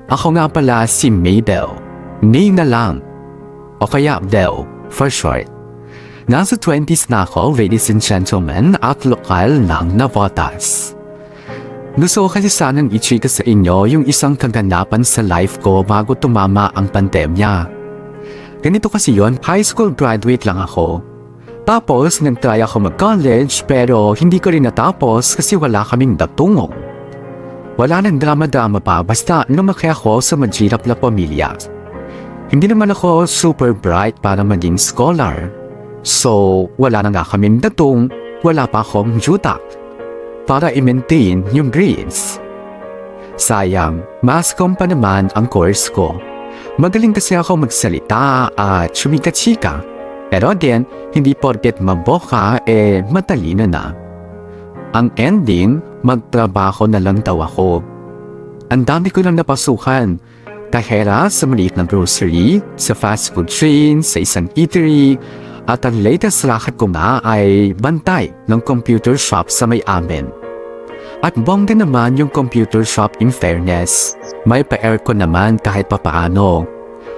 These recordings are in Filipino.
Ako nga pala si Maybell. May na lang. O kaya Bell, for short. Nasa 20s na ako, ladies and gentlemen, at lokal ng Navotas. Gusto ko kasi sanang i-chika sa inyo yung isang kaganapan sa life ko bago tumama ang pandemya. Ganito kasi yon, high school graduate lang ako. Tapos, nag-try ako mag-college pero hindi ko rin natapos kasi wala kaming datungo. Wala nang drama-drama pa basta lumaki ako sa mahirap na pamilya. Hindi naman ako super bright para maging scholar. So, wala na nga kaming datong, wala pa akong jutak para i-maintain yung grades. Sayang, mass comm pa naman ang course ko. Magaling kasi ako magsalita at chumika-chika. Pero din, hindi porket maboka matalino na. Ang ending, magtrabaho na lang daw ako. Ang dami ko lang napasukan. Kahera sa maliit na grocery, sa fast food chain, sa isang eatery, at ang latest racket ko nga ay bantay ng computer shop sa may amin. At bongga naman yung computer shop in fairness. May pa-aircon naman kahit papaano.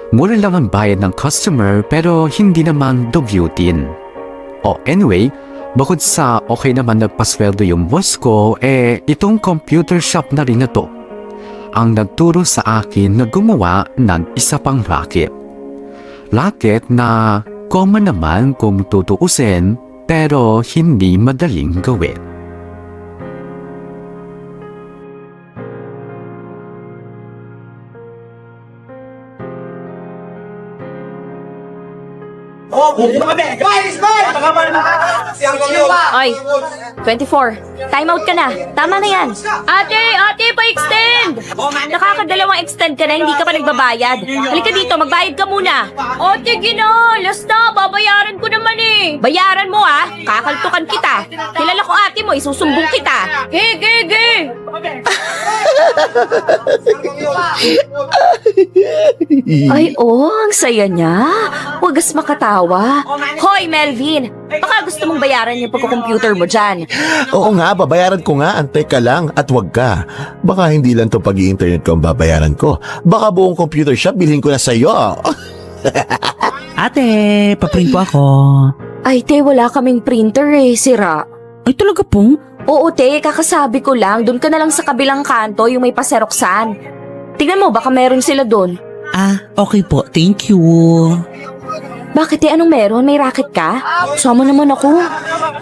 Mura lang ang bayad ng customer pero hindi naman dugyutin. O anyway, bukod sa okay naman nagpasweldo yung boss ko, itong computer shop na rin na to ang nagturo sa akin na gumawa ng isa pang racket. Racket na common naman kung tutuusin pero hindi madaling gawin. Oy, 24. Time out ka na. Tama na yan. Ate, pa-extend! Nakakadalawang extend ka na, hindi ka pa nagbabayad. Halika dito, magbayad ka muna. Ate, last na, babayaran ko naman eh. Bayaran mo ah, kakaltukan kita. Kilala ko ate mo, isusumbong kita. Ge! Ay, ang saya niya. Wagas makatawa. Hoy, Melvin! Baka gusto mong bayaran yung pagkukomputer mo dyan. Oo nga, babayaran ko nga. Antay ka lang at wag ka. Baka hindi lang to pag-i-internet ko ang babayaran ko. Baka buong computer shop bilhin ko na sa'yo. Ate, paprint po ako. Ay, te, wala kaming printer sira. Ay, talaga pong? Oo, te, kakasabi ko lang. Doon ka na lang sa kabilang kanto, yung may paseroksan. Tingnan mo, baka meron sila doon. Ah, okay po. Thank you. Bakit anong meron? May racket ka? Sama naman ako.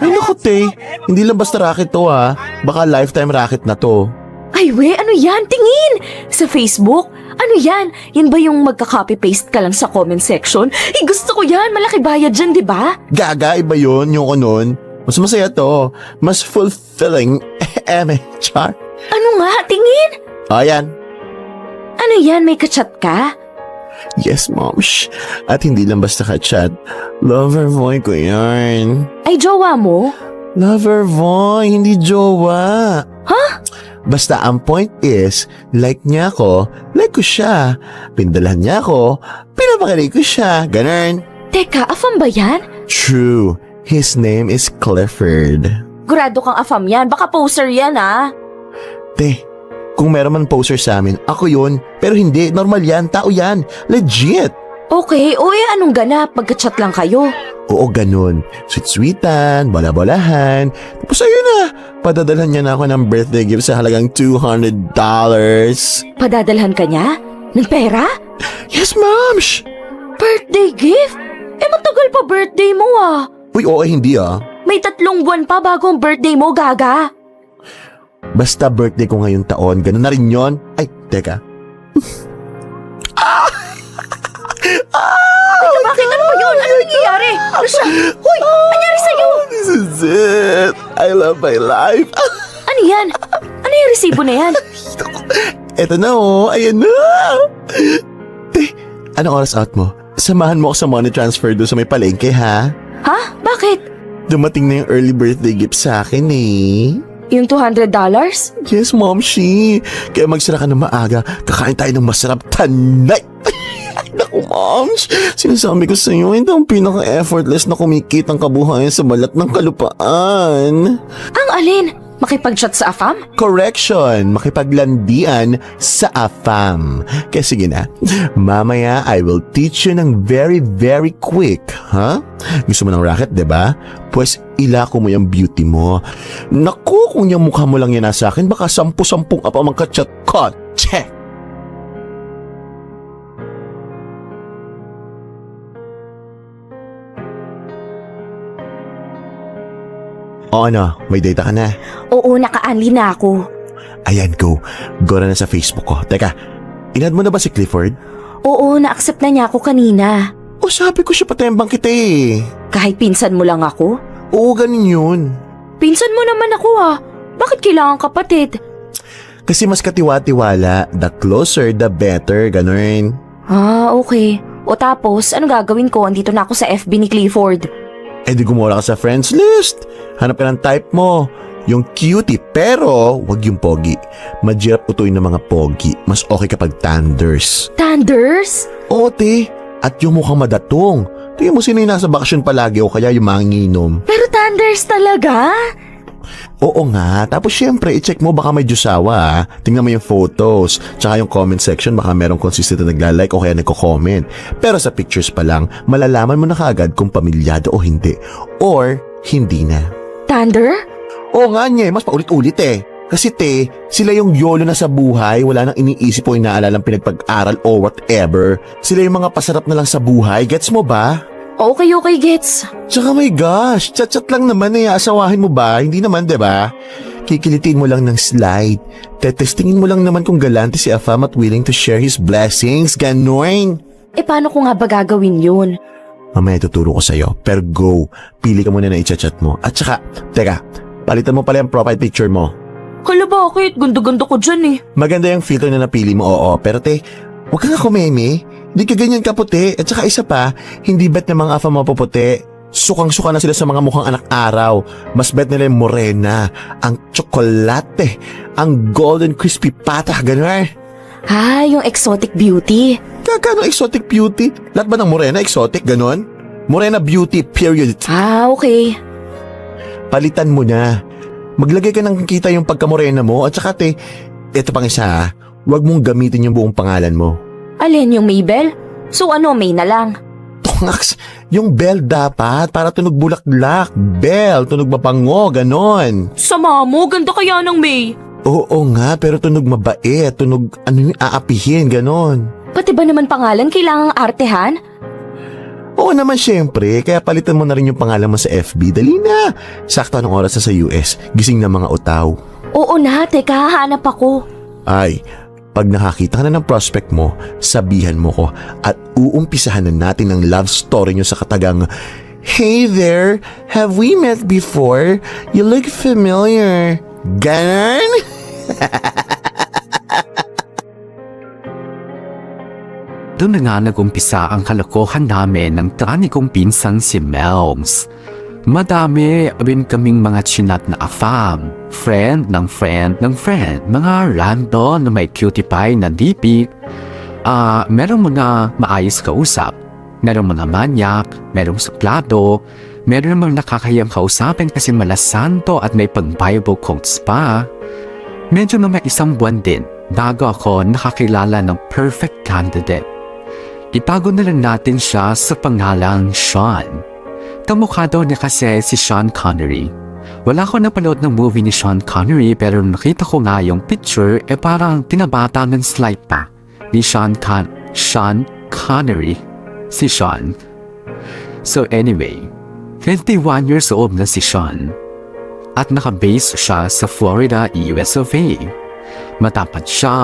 Ay naku, te. Hindi lang basta racket to ha. Baka lifetime racket na to. Ay, ano yan? Tingin! Sa Facebook? Ano yan? Yan ba yung magka-copy-paste ka lang sa comment section? Gusto ko yan. Malaki bayad dyan, di ba? Gaga, iba yun, yung kunon. Mas masaya to. Mas fulfilling. Char. Ano nga? Tingin! O, yan. Ano yan? May kachat ka? Yes, mom. Shh. At hindi lang basta ka-chat. Lover boy ko yan. Ay, jowa mo? Lover boy, hindi jowa. Huh? Basta ang point is, like niya ako, like ko siya. Pindalan niya ako, pinapakilig ko siya. Ganun. Teka, afam ba yan? True. His name is Clifford. Gurado kang afam yan. Baka poser yan, ah. Te, kung meron man poser sa amin, ako yun. Pero hindi, normal yan, tao yan. Legit. Okay, anong ganap? Magka-chat lang kayo. Oo, ganun. Sweet-sweetan, bala-balahan. Tapos ayun na, padadalhan niya na ako ng birthday gift sa halagang $200. Padadalhan ka niya? Ng pera? Yes, ma'am! Shh. Birthday gift? Matagal pa birthday mo ah. Uy, oo, hindi ah. May 3 buwan pa bago ang birthday mo, gaga. Basta birthday ko ngayong taon, ganun na rin yun. Ay, teka. Bakit? Ano ba yun? Ano nangyayari? Ano siya? Hoy, anyari sa'yo? This is it. I love my life. Ano yan? Ano yung resibo na yan? Eto na oh, ayan na. Te, anong oras out mo? Samahan mo ako sa money transfer doon sa may palengke ha? Ha? Bakit? Dumating na yung early birthday gift sa akin eh. Yung $200? Yes, Mom Shi. Kaya magsara ka na maaga. Kakain tayo ng masarap tonight. Ay, naku, Moms. Sinasabi ko sa iyo, ito ang pinaka-effortless na kumikitang kabuhayan sa balat ng kalupaan. Ang alin? Makipag-chat sa AFAM? Correction, makipaglandian sa AFAM. Kaya sige na, mamaya I will teach you ng very very quick, ha? Gusto mo ng racket, diba? Pues ilako mo yung beauty mo. Naku, kung yung mukha mo lang yan nasa akin, baka 10-10 apa mang kachat ko. Check! O ano, may data ka na? Oo, naka-unli na ako. Ayan, go. Go na sa Facebook ko. Teka, inad mo na ba si Clifford? Oo, na-accept na niya ako kanina. O sabi ko siya patembang kita eh. Kahit pinsan mo lang ako? Oo, ganun yun. Pinsan mo naman ako ah. Bakit kailangan kapatid? Kasi mas katiwa-tiwala, the closer the better, ganun. Ah, okay. O tapos, ano gagawin ko? Andito na ako sa FB ni Clifford. Eh di gumora ka sa friends list. Hanap ka ng type mo. Yung cutie, pero wag yung pogi. Mahirap utuin ng mga pogi. Mas okay kapag tanders. Tanders? Oo, te. At yung mukhang madatong. Tingnan mo sino yung nasa bakasyon palagi o kaya yung manginginom. Pero Tanders talaga? Oo nga. Tapos syempre, i-check mo baka may Diyosawa ha. Tingnan mo yung photos. Tsaka yung comment section baka merong consistent na nagla-like o kaya nagko-comment. Pero sa pictures pa lang, malalaman mo na kaagad kung pamilyado o hindi. Or, hindi na. Tander? Oo nga nye, mas paulit-ulit eh. Kasi te, sila yung yolo na sa buhay, wala nang iniisip o inaalalang pinagpag-aral o whatever. Sila yung mga pasarap na lang sa buhay, gets mo ba? Okay, gets. Tsaka my gosh, chat-chat lang naman eh, asawahin mo ba? Hindi naman, diba? Kikilitin mo lang ng slide. Tetestingin mo lang naman kung galante si Afam at willing to share his blessings, gano'n. Eh paano ko nga ba gagawin yun? Mamaya tuturo ko sa'yo, pero go, pili ka muna na i-chat mo. At saka, teka, palitan mo pala yung profile picture mo. Kala bakit? Ganda-ganda ko dyan eh. Maganda yung filter na napili mo, oo, pero te, huwag ka nga kumeme. Hindi ka ganyan kaputi. At saka isa pa, hindi bet na mga Afam mapuputi. Sukang-suka na sila sa mga mukhang anak-araw. Mas bet nila yung morena, ang tsokolate, ang golden crispy patah, gano'n. Ah, yung exotic beauty. Kakano exotic beauty? Lahat ba ng morena exotic, gano'n? Morena beauty, period. Ah, okay. Palitan mo na. Maglagay ka ng kita yung pagkamorena mo. At saka te, eto pang isa ha, huwag mong gamitin yung buong pangalan mo. Alin yung Maybell? So ano, May na lang? Tongaks, yung bell dapat para tunog bulaklak. Bell, tunog mapango, ganon. Sama mo, ganda kaya ng May. Oo nga, pero tunog mabait, tunog ano yung aapihin, ganon. Pati ba naman pangalan kailangang artehan? Oo naman syempre, kaya palitan mo na rin yung pangalan mo sa FB. Dali na. Sakto anong oras na sa US, gising na mga utaw. Oo na, teka, hahanap ako. Ay, pag nakakita ka na ng prospect mo, sabihan mo ko at uumpisahan na natin ang love story nyo sa katagang, "Hey there, have we met before? You look familiar." Ganon? Doon na nga nag-umpisa ang kalokohan namin ng tranikong pinsang si Melms. Madami rin kaming mga chinat na afam, friend ng friend ng friend, mga random na may cutie pie na DP. Meron mga maayos kausap, meron mga manyak, merong suplado, meron mga nakakayang kausapin kasi malasanto at may pag-Bible quotes pa. Medyo na may isang buwan din bago ako nakakilala ng perfect candidate. Itago na lang natin siya sa pangalang Sean. Kamukha daw niya kasi si Sean Connery. Wala ko napanood ng movie ni Sean Connery pero nakita ko nga yung picture parang tinabata ng slide pa ni Sean Connery. Si Sean. So anyway, 21 years old na si Sean. At nakabase siya sa Florida, US of A. Matapat siya,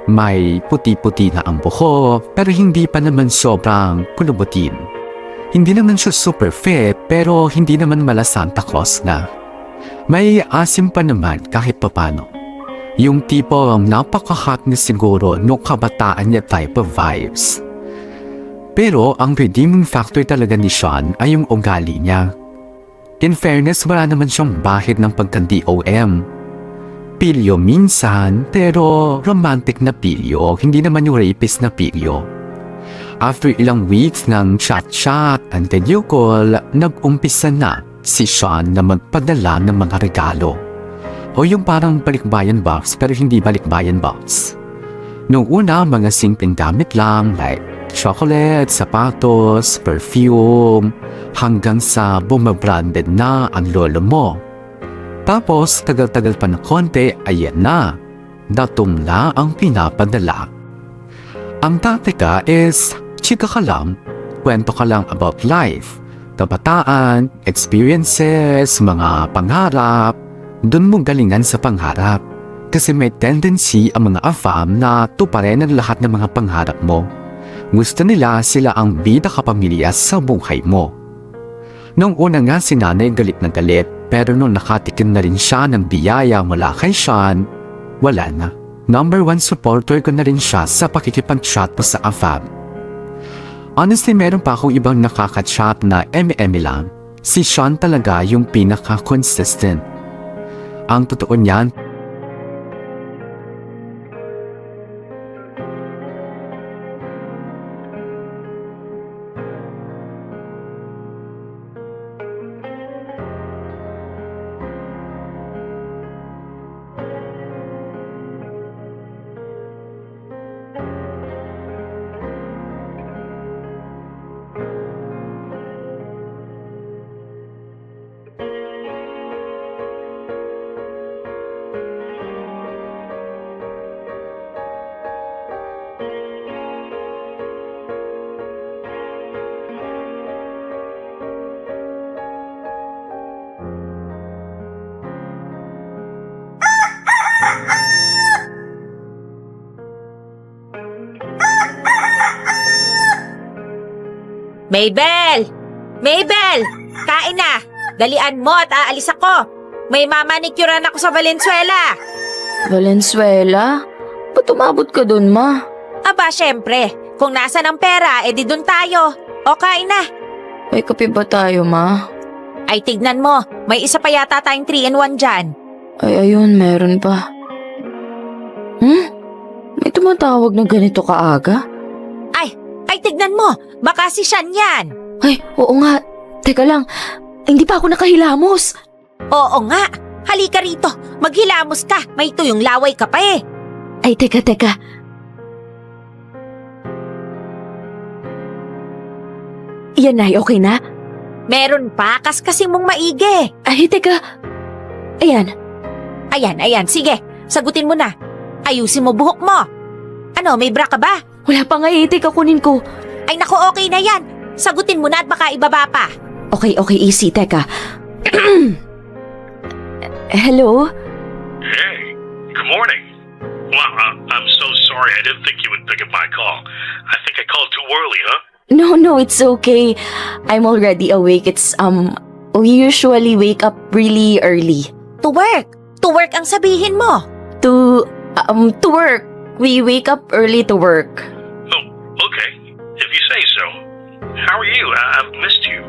may puti-puti na ang buhok pero hindi pa naman sobrang kulubutin. Hindi naman siya super fit pero hindi naman mala Santa Claus na. May asim pa naman kahit papano. Yung tipo ang napaka-hot na siguro no kabataan niya type of vibes. Pero ang redeeming factor talaga ni Sean ay yung ugali niya. In fairness, wala naman siyang bahid ng pagka-DOM. Pilyo minsan pero romantic na pilyo, hindi naman yung rapist na pilyo. After ilang weeks ng chat-chat and video call, nag-umpisa na si Sean na magpadala ng mga regalo. O yung parang balikbayan box pero hindi balikbayan box. Noong una, mga simpleng damit lang like chocolate, sapatos, perfume, hanggang sa bumabranded na ang lolo mo. Tapos, tagal-tagal pa na konti, ayan na. Datumla ang pinapadala. Ang taktika is, chika ka lang, kwento ka lang about life, kabataan, experiences, mga pangarap. Doon mo galingan sa pangarap. Kasi may tendency ang mga AFAM na tuparin ang lahat ng mga pangarap mo. Gusto nila sila ang bida kapamilya sa buhay mo. Noong una nga si nanay galit na galit, pero nung nakatikim na rin siya ng biyaya mula kay Sean, wala na. Number 1 supporter ko na rin siya sa pakikipag-chat mo sa AFAM. Honestly, meron pa akong ibang nakaka-chat na eme-eme lang. Si Sean talaga yung pinaka-consistent. Ang totoo niyan, Mabel! Mabel! Kain na! Dalian mo at aalis ako. May mamanikuran ako sa Valenzuela. Valenzuela? Ba't umabot ka dun, ma? Aba, syempre. Kung nasa ng pera, edi dun tayo. O kain na. May kape ba tayo, ma? Ay, tignan mo. May isa pa yata tayong 3-in-1 dyan. Ay, ayun, meron pa. May tumatawag na ganito kaaga? Ay, tignan mo. Baka si Sean yan. Ay, oo nga. Teka lang, hindi pa ako nakahilamos. Oo nga. Halika rito. Maghilamos ka. May tuyong laway ka pa eh. Ay, teka. Yan, Nay, okay na? Meron pa. Kasi mong maigi. Ay, teka. Ayan. Ayan. Sige. Sagutin mo na. Ayusin mo buhok mo. Ano, may bra ka ba? Wala pa nga teka, kunin ko. Ay naku, okay na yan. Sagutin mo na at baka ibaba pa. Okay, easy, teka. Hello? Hey, good morning. Well, I'm so sorry. I didn't think you would pick up my call. I think I called too early, huh? No, it's okay. I'm already awake. We usually wake up really early. To work. To work ang sabihin mo. To work. We wake up early to work. Oh, okay. If you say so. How are you? I've missed you.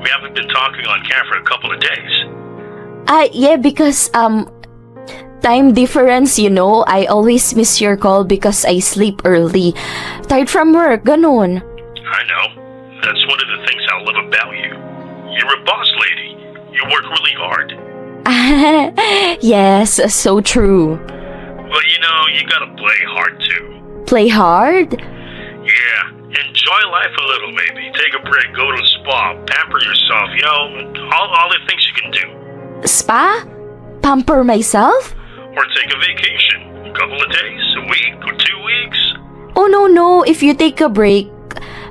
We haven't been talking on camera for a couple of days. Yeah, because, time difference, you know. I always miss your call because I sleep early. Tired from work, ganun. I know. That's one of the things I love about you. You're a boss lady. You work really hard. Yes, so true. But you know, you gotta play hard too. Play hard? Yeah. Enjoy life a little, maybe. Take a break, go to the spa, pamper yourself, you know, all the things you can do. Spa? Pamper myself? Or take a vacation. A couple of days, a week, or 2 weeks. Oh, no. If you take a break,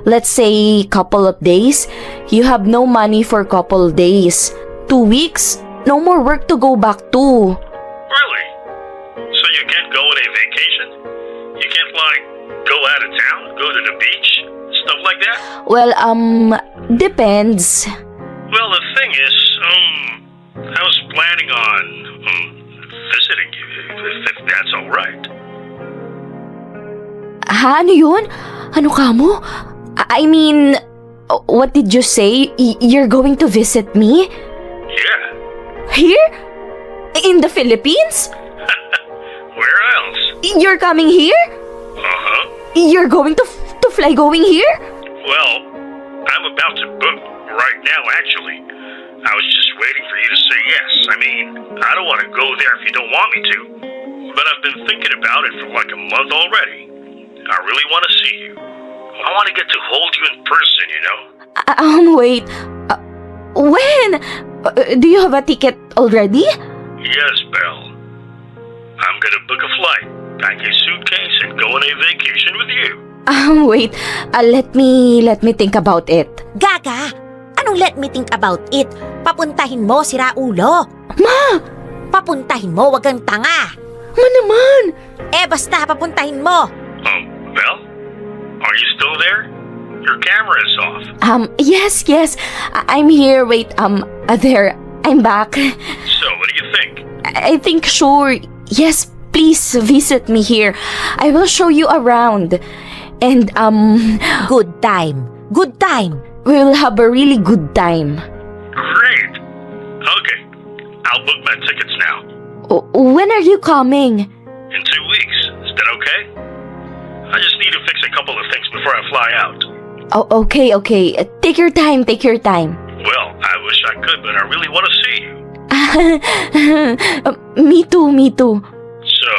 let's say couple of days, you have no money for couple days. 2 weeks, no more work to go back to. Really? So you can't go on a vacation? You can't, like, go out of town, go to the beach, stuff like that? Well, depends. Well, the thing is, I was planning on, visiting you, if that's alright. Ano yun? Ano ka mo? I mean, what did you say? You're going to visit me? Yeah. Here? In the Philippines? Where else? You're coming here? Uh-huh. You're going to fly going here? Well, I'm about to book right now, actually. I was just waiting for you to say yes. I mean, I don't want to go there if you don't want me to. But I've been thinking about it for like a month already. I really want to see you. I want to get to hold you in person, you know? Wait. When? Do you have a ticket already? Yes, Belle. I'm gonna book a flight, pack a suitcase, and go on a vacation with you. Wait. Let me think about it. Gaga, anong let me think about it? Papuntahin mo, si Raulo. Ma! Papuntahin mo, wag kang tanga. Ma naman! Basta, papuntahin mo. Belle? Are you still there? Your camera is off. Yes. I'm here. Wait, there. I'm back. So, what do you think? I think sure. Yes, please visit me here. I will show you around. And, Good time. Good time. we will have a really good time. Great. Okay. I'll book my tickets now. When are you coming? In 2 weeks. Is that okay? I just need to fix a couple of things before I fly out. Oh, okay. Take your time. Well, I wish I could, but I really want to see you. Me too. So,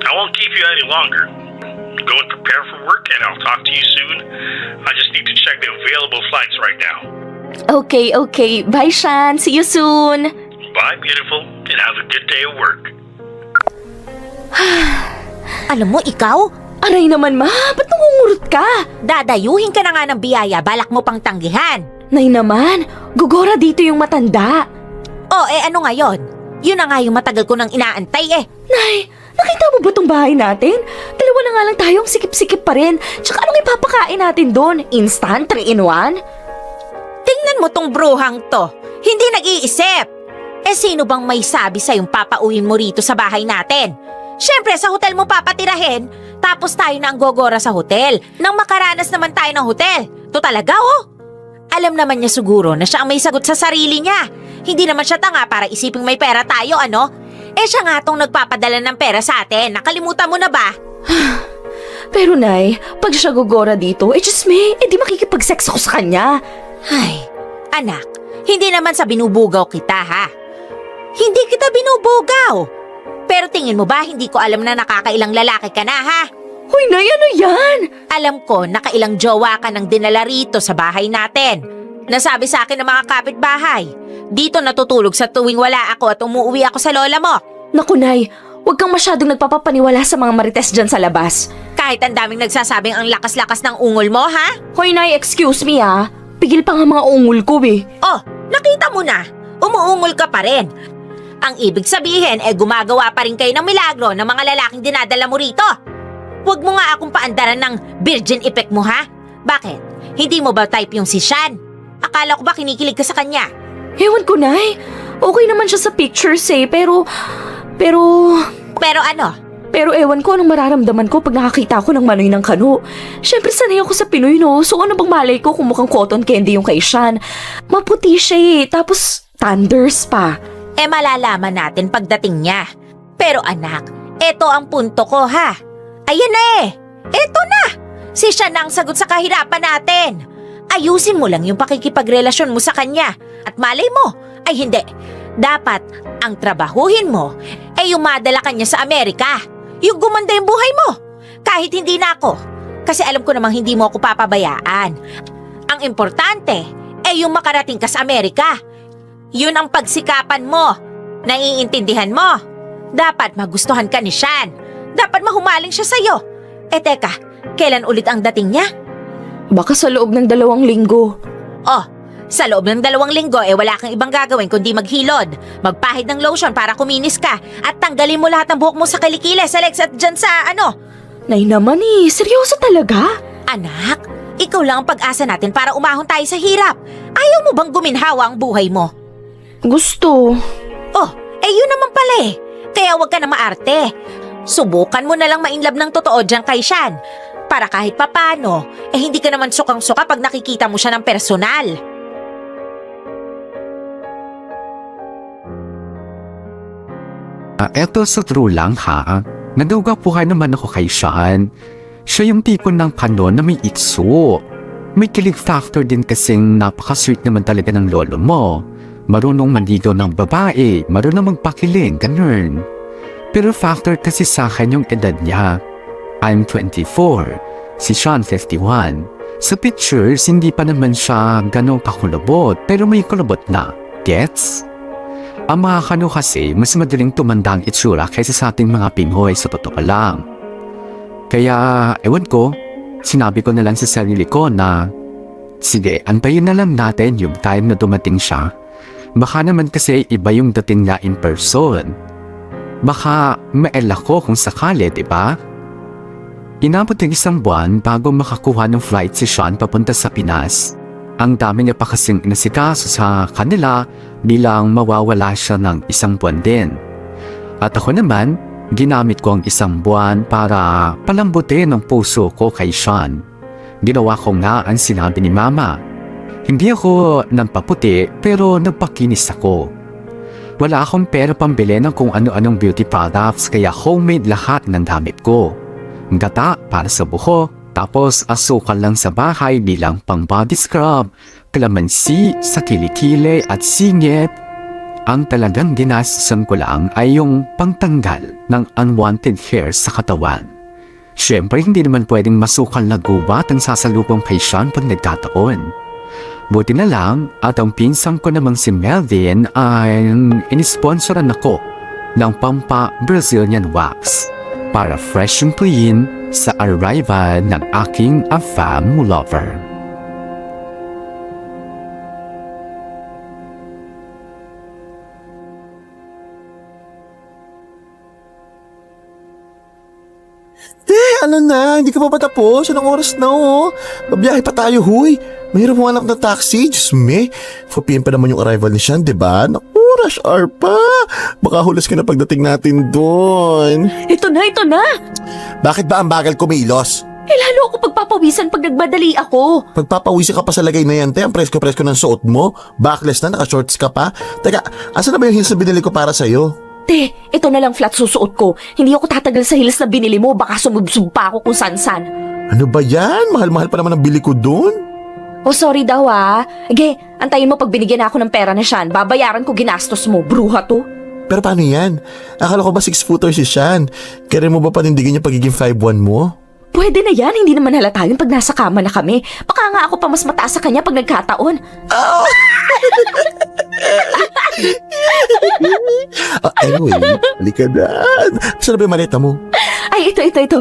I won't keep you any longer. Go and prepare for work, and I'll talk to you soon. I just need to check the available flights right now. Okay. Bye, Shan. See you soon. Bye, beautiful, and have a good day at work. Alam mo, ikaw? Aray naman, ma. Ba't nangungurot ka? Dadayuhin ka na nga ng biyaya, balak mo pang tanggihan. Nay naman, gugora dito yung matanda. Ano ngayon? Yun na nga yung matagal ko nang inaantay Nay, nakita mo ba tong bahay natin? Dalawa na nga lang tayong sikip-sikip pa rin. Tsaka anong ipapakain natin doon? Instant 3-in-1? Tingnan mo tong bruhang to. Hindi nag-iisip. Sino bang may sabi sa'yong papauwin mo rito sa bahay natin? Siyempre, sa hotel mo papatirahin, tapos tayo na ang gogora sa hotel. Nang makaranas naman tayo ng hotel. To talaga, Alam naman niya siguro na siya ang may sagot sa sarili niya. Hindi naman siya tanga para isiping may pera tayo, ano? Siya nga tong nagpapadala ng pera sa atin. Nakalimutan mo na ba? Pero Nay, pag siya gugora dito, just me, di makikipag-sex ako sa kanya. Ay, anak, hindi naman sa binubugaw kita, ha? Hindi kita binubugaw. Pero tingin mo ba hindi ko alam na nakakailang lalaki ka na, ha? Hoy Nay, ano yan? Alam ko nakailang jowa ka nang dinala rito sa bahay natin. Nasabi sa akin ng mga kapitbahay. Dito natutulog sa tuwing wala ako at umuwi ako sa lola mo. Naku Nay, huwag kang masyadong nagpapapaniwala sa mga marites dyan sa labas. Kahit ang daming nagsasabing ang lakas-lakas ng ungol mo, ha? Hoy Nay, excuse me ha. Pigil pa nga mga ungol ko eh. Nakita mo na. Umuungol ka pa rin. Ang ibig sabihin gumagawa pa rin kayo ng milagro ng mga lalaking dinadala mo rito. Huwag mo nga akong paandaran ng virgin effect mo, ha? Bakit? Hindi mo ba type yung si Shan? Akala ko ba kinikilig ka sa kanya? Ewan ko Nay, okay naman siya sa pictures pero Pero ano? Pero ewan ko anong mararamdaman ko pag nakakita ko ng manoy ng kano. Siyempre sanay ako sa Pinoy no, so ano bang malay ko kung mukhang cotton candy yung kay Shan. Maputi siya tapos thunders pa. Malalaman natin pagdating niya. Pero anak, eto ang punto ko, ha? Ayan na eto na! Si Shan na ang sagot sa kahirapan natin. Ayusin mo lang yung pakikipagrelasyon mo sa kanya. At malay mo, ay hindi. Dapat, ang trabahuhin mo yung madala kanya sa Amerika. Yung gumanda yung buhay mo. Kahit hindi na ako. Kasi alam ko namang hindi mo ako papabayaan. Ang importante, yung makarating ka sa Amerika. Yun ang pagsikapan mo. Naiintindihan mo. Dapat magustuhan ka ni Shan. Dapat mahumaling siya sa'yo. Teka, kailan ulit ang dating niya? Baka sa loob ng 2 linggo. Sa loob ng 2 linggo wala kang ibang gagawin kundi maghilod. Magpahid ng lotion para kuminis ka. At tanggalin mo lahat ng buhok mo sa kilikili, sa legs at dyan sa Nay naman seryoso talaga? Anak, ikaw lang ang pag-asa natin para umahon tayo sa hirap. Ayaw mo bang guminhawa ang buhay mo? Gusto. Yun naman pala Kaya wag ka na maarte. Subukan mo na lang mainlove ng totoo dyan kay Shan. Para kahit papano, hindi ka naman sukang-suka pag nakikita mo siya ng personal. Eto sa true lang ha. Nadugapuhan naman ako kay Shan. Siya yung tipo ng kano na may itso. May kilig factor din kasing napaka-sweet naman talaga ng lolo mo. marunong manligaw ng babae, marunong magpakiling, ganun. Pero factor kasi sa akin yung edad niya. I'm 24, si Sean 51. Sa pictures, hindi pa naman siya ganong kakulubot, pero may kulubot na. Gets? Ang mga kano kasi, mas madaling tumanda ang itsura kaysa sa ating mga Pinoy sa totoo lang. Kaya, ewan ko, sinabi ko na lang sa sarili ko na, sige, antayin na lang natin yung time na dumating siya. Baka naman kasi iba yung dating niya in person. Baka maela ko kung sakali, diba? Inabot ng isang buwan bago makakuha ng flight si Sean papunta sa Pinas. Ang dami niya pa kasing inasikaso sa kanila bilang mawawala siya ng isang buwan din. At ako naman, ginamit ko ang isang buwan para palambutin ang puso ko kay Sean. Ginawa ko nga ang sinabi ni Mama. Hindi ako nagpaputi pero nagpakinis ako. Wala akong pera pambili ng kung ano-anong beauty products kaya homemade lahat ng damit ko. Gata para sa buhok, tapos asukal lang sa bahay bilang pang body scrub, kalamansi sa kilikili at singit. Ang talagang ginastusan ko lang ay yung pangtanggal ng unwanted hair sa katawan. Siyempre hindi naman pwedeng masukal na gubat ang sasalubong kay Sean pag nagkataon. Buti na lang at ang pinsang ko namang si Melvin ay inisponsoran ako ng pampa Brazilian wax para fresh and clean sa arrival ng aking afam lover. Ano na? Hindi ka pa patapos? Anong oras na, oh? Babiyahe pa tayo, huy. Mahirap mo anak ng taxi. Diyos me. 4 PM pa naman yung arrival ni Sean, diba? Naku, rush hour pa. Baka hulas ka na pagdating natin doon. Ito na. Bakit ba ang bagal kumilos? Lalo ako pagpapawisan pag nagmadali ako. Pagpapawisi ka pa sa lagay na yan, te. Ang presko-presko ng suot mo. Backless na, naka-shorts ka pa. Teka, asan na ba yung heels na binili ko para sa'yo? Te, ito na lang flat susuot ko. Hindi ako tatagal sa heels na binili mo. Baka sumubsub pa ako kung san-san. Ano ba yan? Mahal-mahal pa naman ang bili ko doon. Oh, sorry daw ah. Ige, antayin mo pag binigyan ako ng pera na Sean. Babayaran ko ginastos mo. Bruha to. Pero paano yan? Akala ko ba 6-footer si Sean? Kaya mo ba panindigin yung pagiging 5'1 mo? Pwede na yan. Hindi naman halata yun pag nasa kama na kami. Baka nga ako pa mas mataas sa kanya pag nagkataon. Anyway, halika na. Saan na ba yung maleta mo? Ay, ito.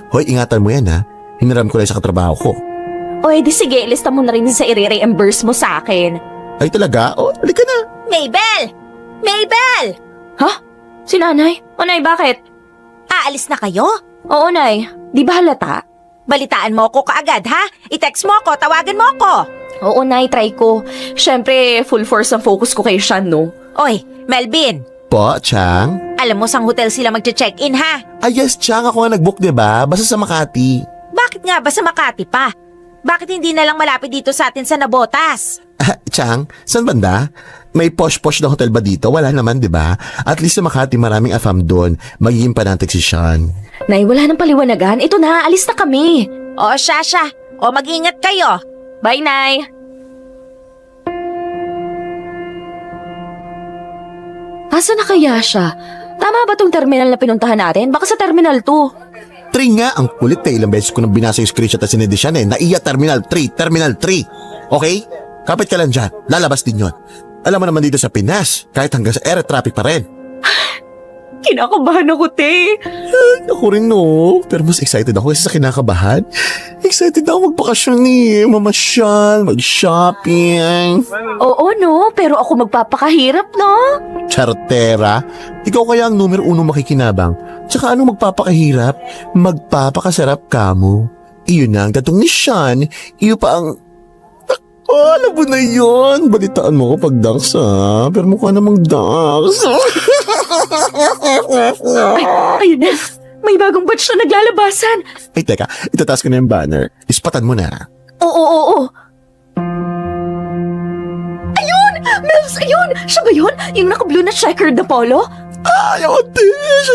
Hoy, ingatan mo yan ha. Hiniram ko lang sa katrabaho ko. O, edi sige, lista mo na rin sa i-reimburse mo sa akin. Ay talaga? O, halika na. Mabel! Ha? Si nanay? O, nay, bakit? Aalis na kayo? Oo, nay. Di ba halata? Balitaan mo ako kaagad, ha? I-text mo ako, tawagan mo ako. Oo, nay, try ko. Siyempre, full force ang focus ko kay Sean, no? Oy, Melvin, Po, Chang? alam mo sang hotel sila magche-check-in, ha? Ay yes, Chang. Ako nga nag-book, diba? Basta sa Makati. Bakit nga ba sa Makati pa? Bakit hindi na lang malapit dito sa atin sa Nabotas? Chang, saan banda? May posh-posh na hotel ba dito? Wala naman, diba? At least sa Makati maraming afam doon. Magiging panantig si Sean. Nay, wala nang paliwanagan. Ito na, alis na kami. O, Shasha, o mag-ingat kayo. Bye, Nay. Asa na kaya siya? Tama ba tong terminal na pinuntahan natin? Baka sa terminal 2. 3 nga, ang kulit eh. Ilang beses ko nang binasa yung screenshot at sinindi siya eh. Naiya Terminal 3, Terminal 3. Okay? Kapit ka lang dyan. Lalabas din yun. Alam mo naman dito sa Pinas, kahit hanggang sa air traffic pa rin. Kinakabahan ako, te. Ako rin no. Pero mas excited ako kasi sa kinakabahan. Excited ako magbakasyon eh. Mamasyal, mag-shopping. Oo, no? Pero ako magpapakahirap, no? Chartera. Ikaw kaya ang numero 1 makikinabang. Tsaka anong magpapakahirap? Magpapakasarap ka mo. Iyon na ang datong ni Sean. Iyo pa ang... alam mo na yun. Balitaan mo ko pag dance ha. Pero mukha namang dance. Ayun na. May bagong batch na naglalabasan. Ay teka, itataas ko na yung banner. Ispatan mo na. Oo. Ayun! Melvs, ayun! Siya ba yun? Yung naka-blue na checkered na polo? Ay, ate!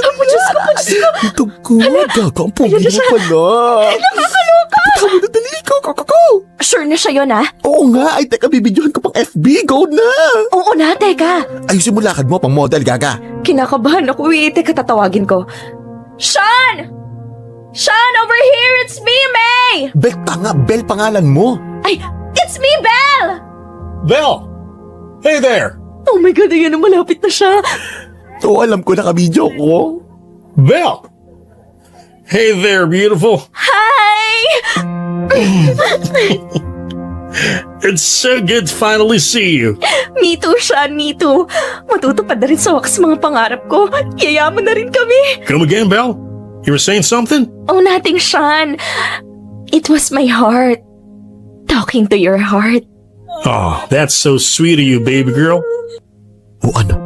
Ako, Diyos ko! Ito ko, gaga, ang pogi Ayun na mo siya. pala. Nakakaloka! Tama na, dali ko. Sure na siya yun, ha? Oo nga, ay teka, bibidyohan ko pang FB. Go na! Oo na, teka. Ayusin mo lakad mo pang model, Gaga. Kinakabahan ako, teka, tatawagin ko. Sean! Sean, over here! It's me, May! Bel, tanga, Bel pangalan mo. Ay, it's me, Belle! Belle! Hey there! Oh my God, ayan na, malapit na siya. Oo, alam ko, nakabidyo ko. Belle! Hey there, beautiful. Hi! It's so good to finally see you. Me too, Sean, me too. Matutupad na rin sa wakas mga pangarap ko. Yayaman na rin kami. Come again, Belle? You were saying something? Oh, nothing, Sean. It was my heart. Talking to your heart. Oh, that's so sweet of you, baby girl. O ano?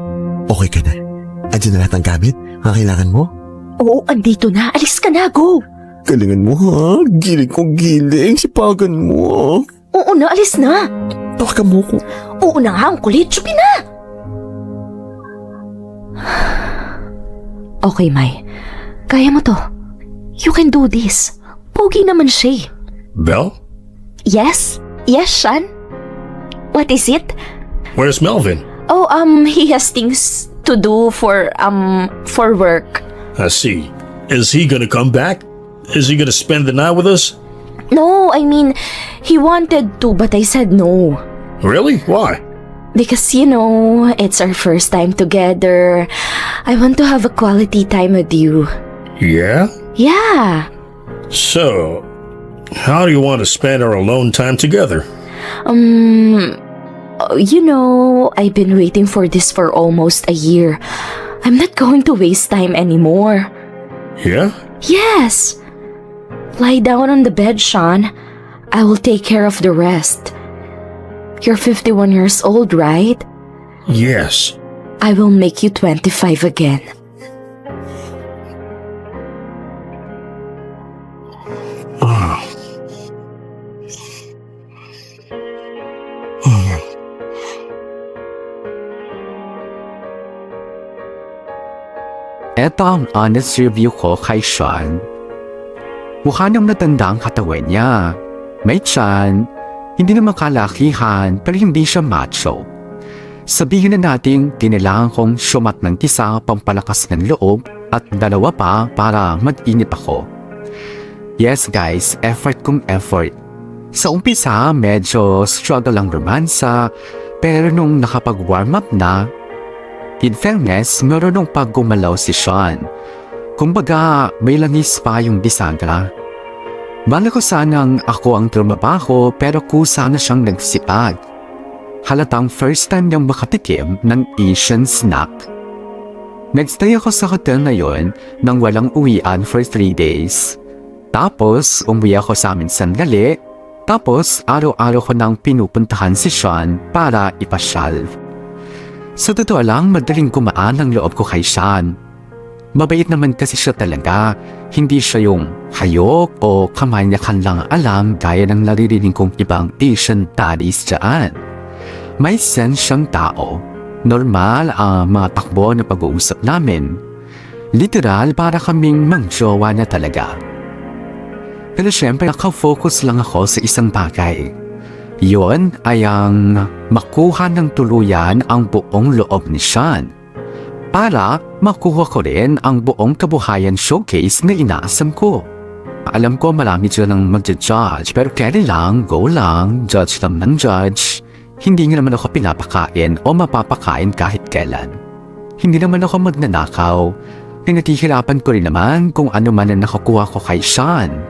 Okay ka na? Andiyan na lahat ng gamit? Mga kailangan mo? Oo, andito na. Alis ka na, go. Galingan mo ha? Giling kong giling. Sipagan mo. Oo na, alis na. Tawagan mo ko. Oo na nga, ang kulit. Tsupi na. Okay, Mai. Kaya mo to. You can do this. Pogi naman siya. Belle? Yes? Yes, Sean? What is it? Where's Melvin? Oh, he has things to do for work. I see. Is he gonna come back? Is he gonna spend the night with us? No, I mean, he wanted to, but I said no. Really? Why? Because, it's our first time together. I want to have a quality time with you. Yeah? Yeah. So, how do you want to spend our alone time together? I've been waiting for this for almost a year. I'm not going to waste time anymore. Yeah? Yes. Lie down on the bed, Sean. I will take care of the rest. You're 51 years old, right? Yes. I will make you 25 again. Eto ang honest review ko kay Sean. Mukha niyang natanda ang katawan niya. May tiyan, hindi naman kalakihan pero hindi siya macho. Sabihin na nating kailangan kong sumat ng isa pampalakas ng loob at dalawa pa para mag-init ako. Yes guys, effort kong effort. Sa umpisa, medyo struggle ang romansa, pero nung nakapag-warm up na, in fairness, marunong paggumalaw si Sean. Kumbaga, may langis pa yung bisagra. Bala ko sanang ako ang trumabaho pero kusa na siyang nagsipag. Halatang first time niyang makatikim ng Asian snack. Nagstay ako sa hotel na yon nang walang uwian for 3 days. Tapos, umuwi ako sa amin sandali. Tapos, araw-araw ko nang pinupuntahan si Sean para ipasyal. Sa totoo lang, madaling kumaan ang loob ko kay Sean. Mabait naman kasi siya talaga. Hindi siya yung hayok o kamanyakan lang alam gaya ng naririnig kong ibang Asian daddies dyan. May sense siyang tao. Normal ang mga takbo na pag-uusap namin. Literal para kaming mangjowa na talaga. Pero syempre nakafocus lang ako sa isang bagay. Yun ay ang makuha ng tuluyan ang buong loob ni Sean. Para makuha ko rin ang buong kabuhayan showcase na inaasam ko. Alam ko marami dyan ang mag-judge pero carry lang, go lang, judge lang ng judge. Hindi nga naman ako pinapakain o mapapakain kahit kailan. Hindi naman ako magnanakaw. Pinatihirapan ko rin naman kung ano man ang nakukuha ko kay Sean.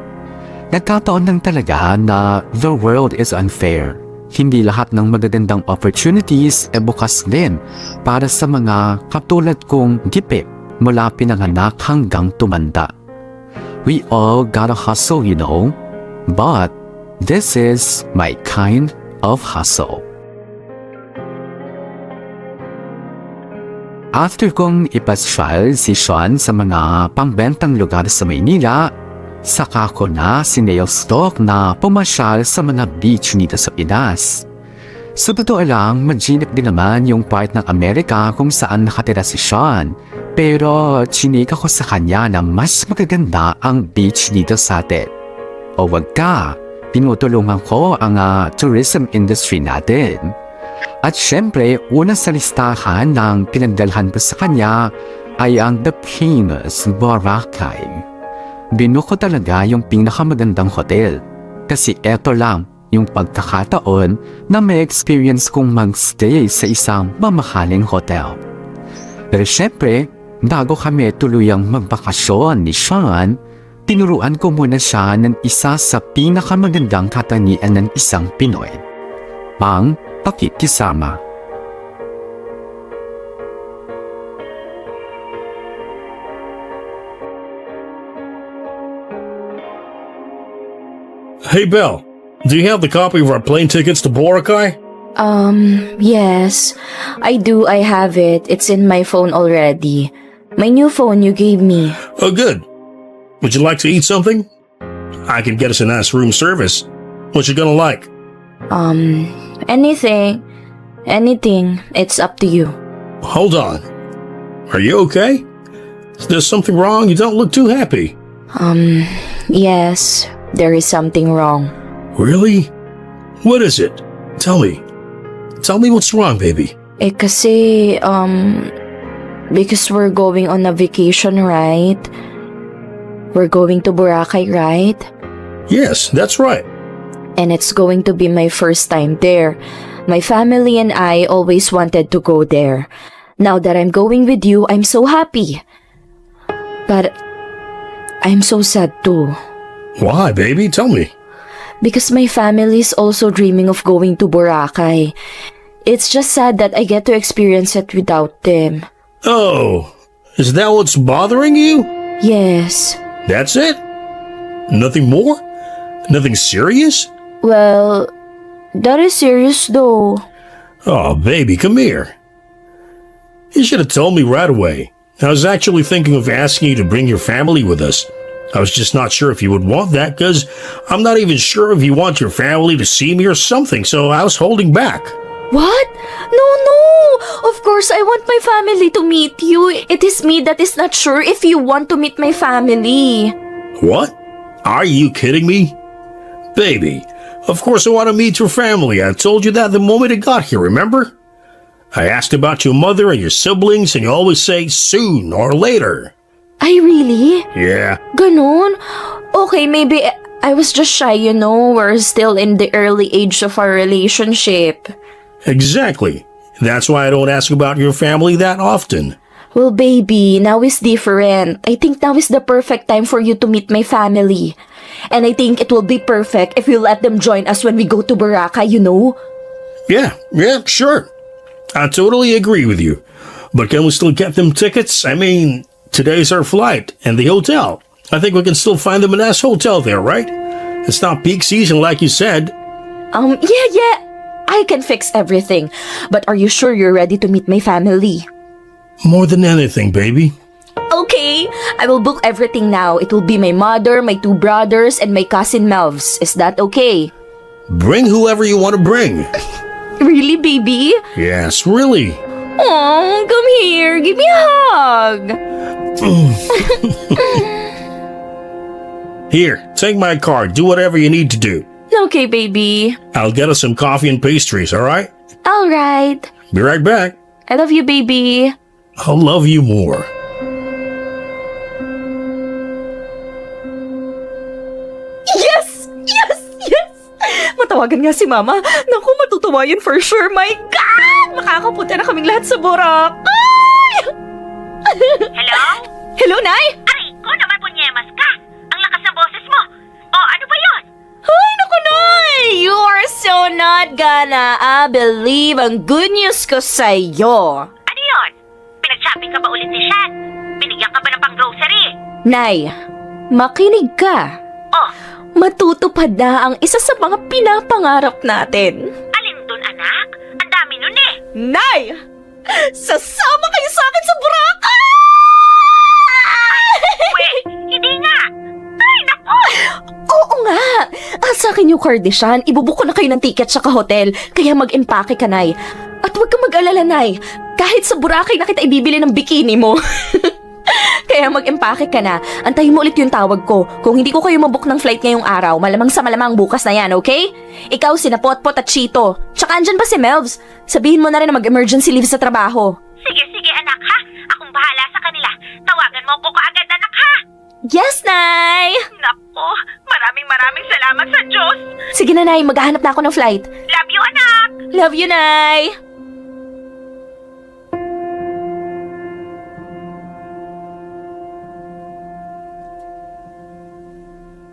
Nagkataon lang talaga na the world is unfair. Hindi lahat ng magagandang opportunities ay bukas din para sa mga katulad kong gipit mula pinanganak hanggang tumanda. We all gotta hustle, but this is my kind of hustle. After kong ipasyal si Sean sa mga pangbentang lugar sa Maynila, saka ko na sinayostok na pumasyal sa mga beach dito sa Pinas. Sa totoo lang, maginip din naman yung part ng Amerika kung saan nakatira si Sean. Pero chinika ko sa kanya na mas magaganda ang beach dito sa atin. O wag ka, tinutulungan ko ang tourism industry natin. At syempre, una sa listahan ng pinagdalhan ko sa kanya ay ang The Famous Boracay. Binuko ko talaga yung pinakamagandang hotel. Kasi eto lang yung pagkakataon na may experience kong magstay sa isang mamahaling hotel. Pero syempre, bago kami tuluyang magbakasyon ni Sean, tinuruan ko muna siya ng isa sa pinakamagandang katangian ng isang Pinoy. Ang pakikisama. Hey, Belle, do you have the copy of our plane tickets to Boracay? Yes. I do, I have it. It's in my phone already. My new phone you gave me. Oh, good. Would you like to eat something? I can get us a nice room service. What you gonna like? Anything. Anything. It's up to you. Hold on. Are you okay? Is there something wrong? You don't look too happy. Yes. There is something wrong. Really? What is it? Tell me. Tell me what's wrong, baby. Kasi, because we're going on a vacation, right? We're going to Boracay, right? Yes, that's right. And it's going to be my first time there. My family and I always wanted to go there. Now that I'm going with you, I'm so happy. But I'm so sad too. Why, baby? Tell me. Because my family is also dreaming of going to Boracay. It's just sad that I get to experience it without them. Oh, is that what's bothering you? Yes. That's it? Nothing more? Nothing serious? Well, that is serious though. Oh, baby, come here. You should have told me right away. I was actually thinking of asking you to bring your family with us. I was just not sure if you would want that because I'm not even sure if you want your family to see me or something, so I was holding back. What? No, no! Of course, I want my family to meet you. It is me that is not sure if you want to meet my family. What? Are you kidding me? Baby, of course I want to meet your family. I told you that the moment I got here, remember? I asked about your mother and your siblings and you always say soon or later. Ay, really? Yeah. Ganon? Okay, maybe I was just shy, you know. We're still in the early age of our relationship. Exactly. That's why I don't ask about your family that often. Well, baby, now is different. I think now is the perfect time for you to meet my family. And I think it will be perfect if you let them join us when we go to Boracay, you know? Yeah, sure. I totally agree with you. But can we still get them tickets? I mean, today's our flight and the hotel. I think we can still find them a nice hotel there, right? It's not peak season like you said. Yeah. I can fix everything. But are you sure you're ready to meet my family? More than anything, baby. Okay, I will book everything now. It will be my mother, my two brothers, and my cousin Melvs. Is that okay? Bring whoever you want to bring. Really, baby? Yes, really. Oh, come here. Give me a hug. Here, take my card. Do whatever you need to do. Okay, baby. I'll get us some coffee and pastries, all right? All right. Be right back. I love you, baby. I'll love you more. Yes! Matawagan nga si Mama. Naku, matutuwa yun for sure. My God! Makakapunta na kaming lahat sa Boracay! Hello? Hello, Nay? Aray, ko naman punyemas ka. Ang lakas ng boses mo. Oh, ano ba yon? Ay, naku, Nay! You are so not gonna believe ang good news ko sa'yo. Ano yon? Pinag-shopping ka ba ulit ni Shan? Binigyan ka ba ng pang-grocery? Nay, makinig ka. Oh, Matutupad na ang isa sa mga pinapangarap natin. alin dun, anak? Ang dami nun eh. Nay! Sasama kayo sa akin sa Boracay! Wait, hindi nga. Ay, naku! Oo nga! Sa akin yung Kardashian, ibubook ko na kayo ng ticket sa hotel, kaya mag-impake ka, Nay. At huwag kang mag-alala, Nay. Kahit sa Boracay na kita ibibili ng bikini mo. Kaya mag-empake ka na. Antayin mo ulit yung tawag ko. Kung hindi ko kayo mabook ng flight ngayong araw, malamang sa malamang bukas na yan, okay? Ikaw, sina Potpot at Chito. Tsaka andyan pa si Melvs. Sabihin mo na rin na mag-emergency leave sa trabaho. Sige, anak ha. Akong bahala sa kanila. Tawagan mo ko kaagad, anak ha. Yes, Nay! Nako, maraming salamat sa Diyos. Sige na, Nay. Maghahanap na ako ng flight. Love you, anak. Love you, Nay!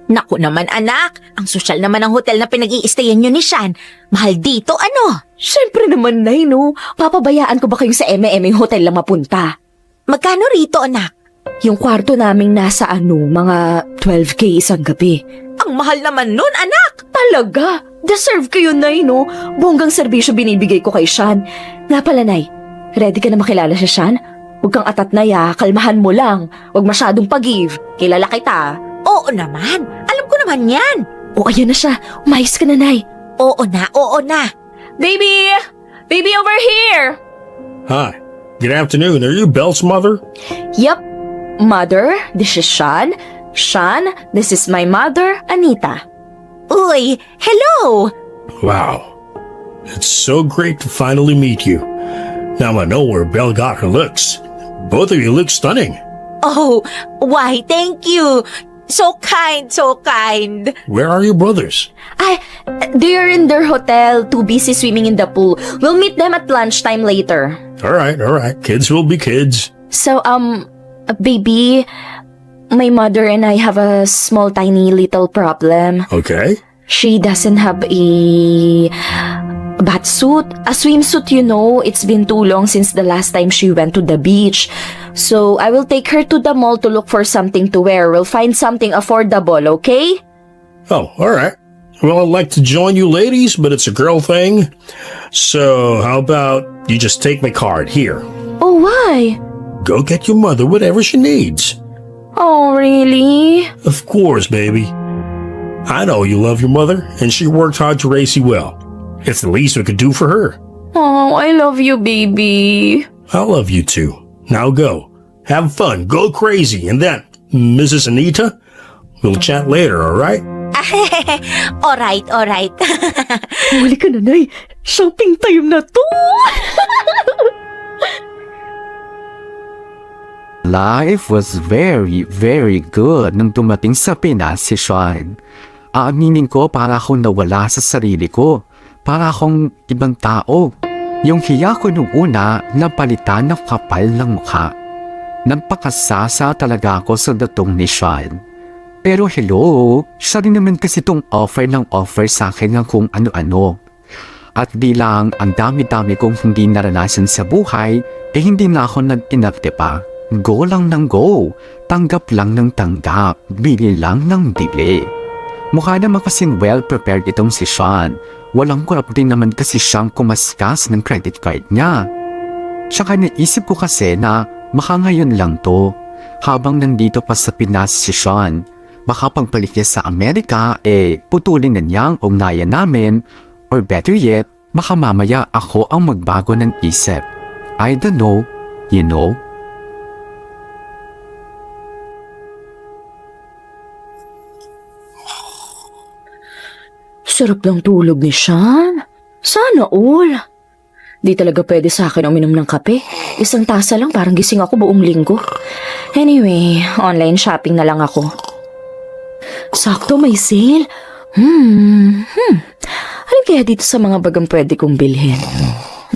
Naku naman, anak. Ang sosyal naman ng hotel na pinag-i-stayan nyo ni Sean. Mahal dito, ano? Siyempre naman, Nay, no? Papabayaan ko ba kayong sa M&M hotel lang mapunta? Magkano rito, anak? Yung kwarto naming nasa mga 12K isang gabi. Ang mahal naman nun, anak. Talaga? Deserve kayo, Nay, no? Bonggang serbisyo binibigay ko kay Sean. Nga pala, Nay, ready ka na makilala si Sean? Huwag kang atat na ya, kalmahan mo lang. Huwag masyadong pag-give. Kilala kita. Oo naman. Alam ko naman yan. O, ayan na siya. Umayos ka na, Nay. Oo na. Baby! Baby, over here! Hi. Good afternoon. Are you Belle's mother? Yup. Mother, this is Sean. Sean, this is my mother, Anita. Uy, hello. Wow. It's so great to finally meet you. Now I know where Belle got her looks. Both of you look stunning. Oh, why, thank you. So kind. Where are your brothers? They are in their hotel, too busy swimming in the pool. We'll meet them at lunchtime later. All right. Kids will be kids. So, baby, my mother and I have a small, tiny, little problem. Okay. She doesn't have a bath suit, a swimsuit, you know. It's been too long since the last time she went to the beach. So, I will take her to the mall to look for something to wear. We'll find something affordable, okay? Oh, all right. Well, I'd like to join you ladies, but it's a girl thing. So, how about you just take my card here? Oh, why? Go get your mother whatever she needs. Oh, really? Of course, baby. I know you love your mother, and she worked hard to raise you well. It's the least we could do for her. Oh, I love you, baby. I love you too. Now go. Have fun. Go crazy. And then, Mrs. Anita, we'll chat later, all right? Alright. Huli ka na, Nay. Shopping time na to. Life was very, very good nung dumating sa Pinas si Sean. Aaminin ko para akong nawala sa sarili ko. Para akong ibang tao. Yung hiya ko nung una, napalitan ng kapal ng mukha. Nagpakasasa talaga ako sa datong ni Sean. Pero hello, siya rin naman kasi itong offer sa akin ng kung ano-ano. At bilang ang dami-dami kong hindi naranasan sa buhay, hindi na ako nag-inarte pa. Go lang ng go, tanggap lang ng tanggap, bili lang ng bili. Mukha naman kasing well-prepared itong si Sean. Walang kurap din naman kasi siyang kumaskas ng credit card niya. Tsaka naisip ko kasi na baka ngayon lang to. Habang nandito pa sa Pinas si Sean, baka pagbalik niya sa Amerika putulin na niya ang ugnayan namin. Or better yet, baka mamaya ako ang magbago ng isip. I don't know, you know? Sarap ng tulog ni Sean. Sana all. Di talaga pwede sa akin uminom ng kape. Isang tasa lang, parang gising ako buong linggo. Anyway, online shopping na lang ako. Sakto, may sale. Alin kaya dito sa mga bagang pwede kong bilhin?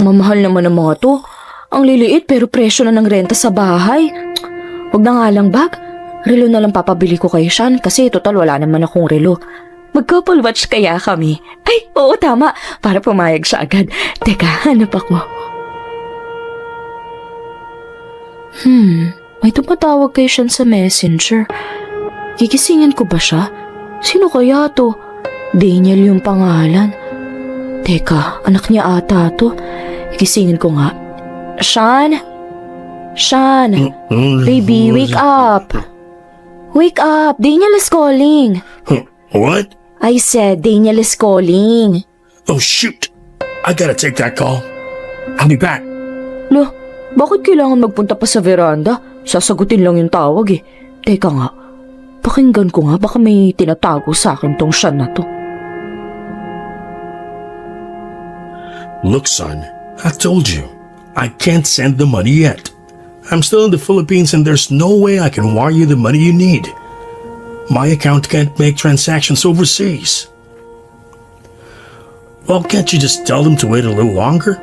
Mamahal naman ang mga to. Ang liliit pero presyo na ng renta sa bahay. Huwag na nga lang bag. Relo na lang papabili ko kay Sean kasi total wala naman akong relo. Mag-couple watch kaya kami. Ay, oo tama. Para pumayag siya agad. Teka, hanap ako. May tumatawag kay Sean sa messenger. Gigisingin ko ba siya? Sino kaya to? Daniel yung pangalan. Teka, anak niya ata to. Gigisingin ko nga. Sean? Sean? Baby, wake up. Wake up. Daniel is calling. What? I said Daniel is calling. Oh, shoot. I gotta take that call. I'll be back. Lo, bakit kailangan magpunta pa sa veranda? Sasagutin lang yung tawag eh. Teka nga, pakinggan ko nga, baka may tinatago sa akin tong siya na to. Look, son, I told you, I can't send the money yet. I'm still in the Philippines and there's no way I can wire you the money you need. My account can't make transactions overseas. Well, can't you just tell them to wait a little longer?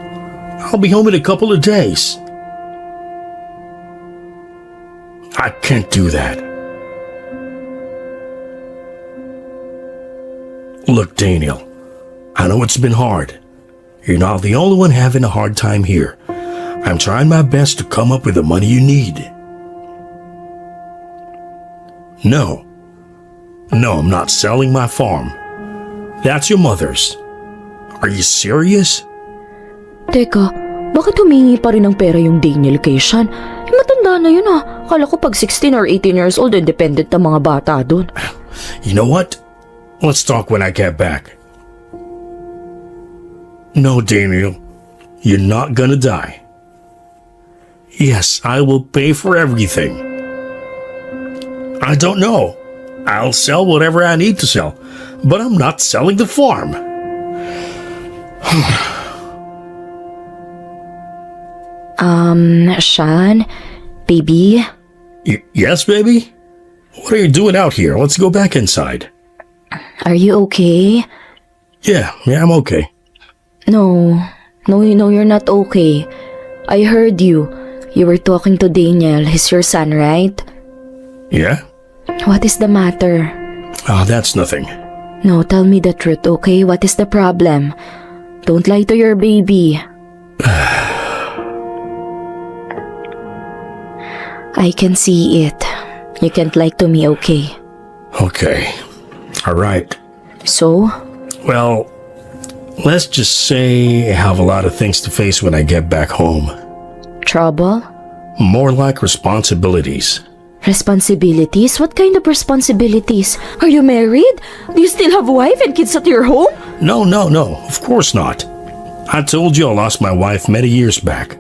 I'll be home in a couple of days. I can't do that. Look, Daniel, I know it's been hard. You're not the only one having a hard time here. I'm trying my best to come up with the money you need. No, I'm not selling my farm. That's your mother's. Are you serious? Teka, bakit humingi pa rin ng pera yung Daniel kay Sean? Matanda na yun ah. Akala ko pag 16 or 18 years old, independent na mga bata dun. You know what? Let's talk when I get back. No, Daniel, you're not gonna die. Yes, I will pay for everything. I don't know. I'll sell whatever I need to sell, but I'm not selling the farm. Sean, baby, Yes, baby? What are you doing out here? Let's go back inside. are you okay? Yeah, I'm okay. No, you're not okay. I heard you. You were talking to Daniel. He's your son, right? Yeah? What is the matter? Oh, that's nothing. No, tell me the truth, okay? What is the problem? Don't lie to your baby. I can see it. You can't lie to me, okay? Okay. All right. So? Well, let's just say I have a lot of things to face when I get back home. Trouble? More like responsibilities. Responsibilities? What kind of responsibilities? Are you married? Do you still have a wife and kids at your home? No, of course not. I told you I lost my wife many years back.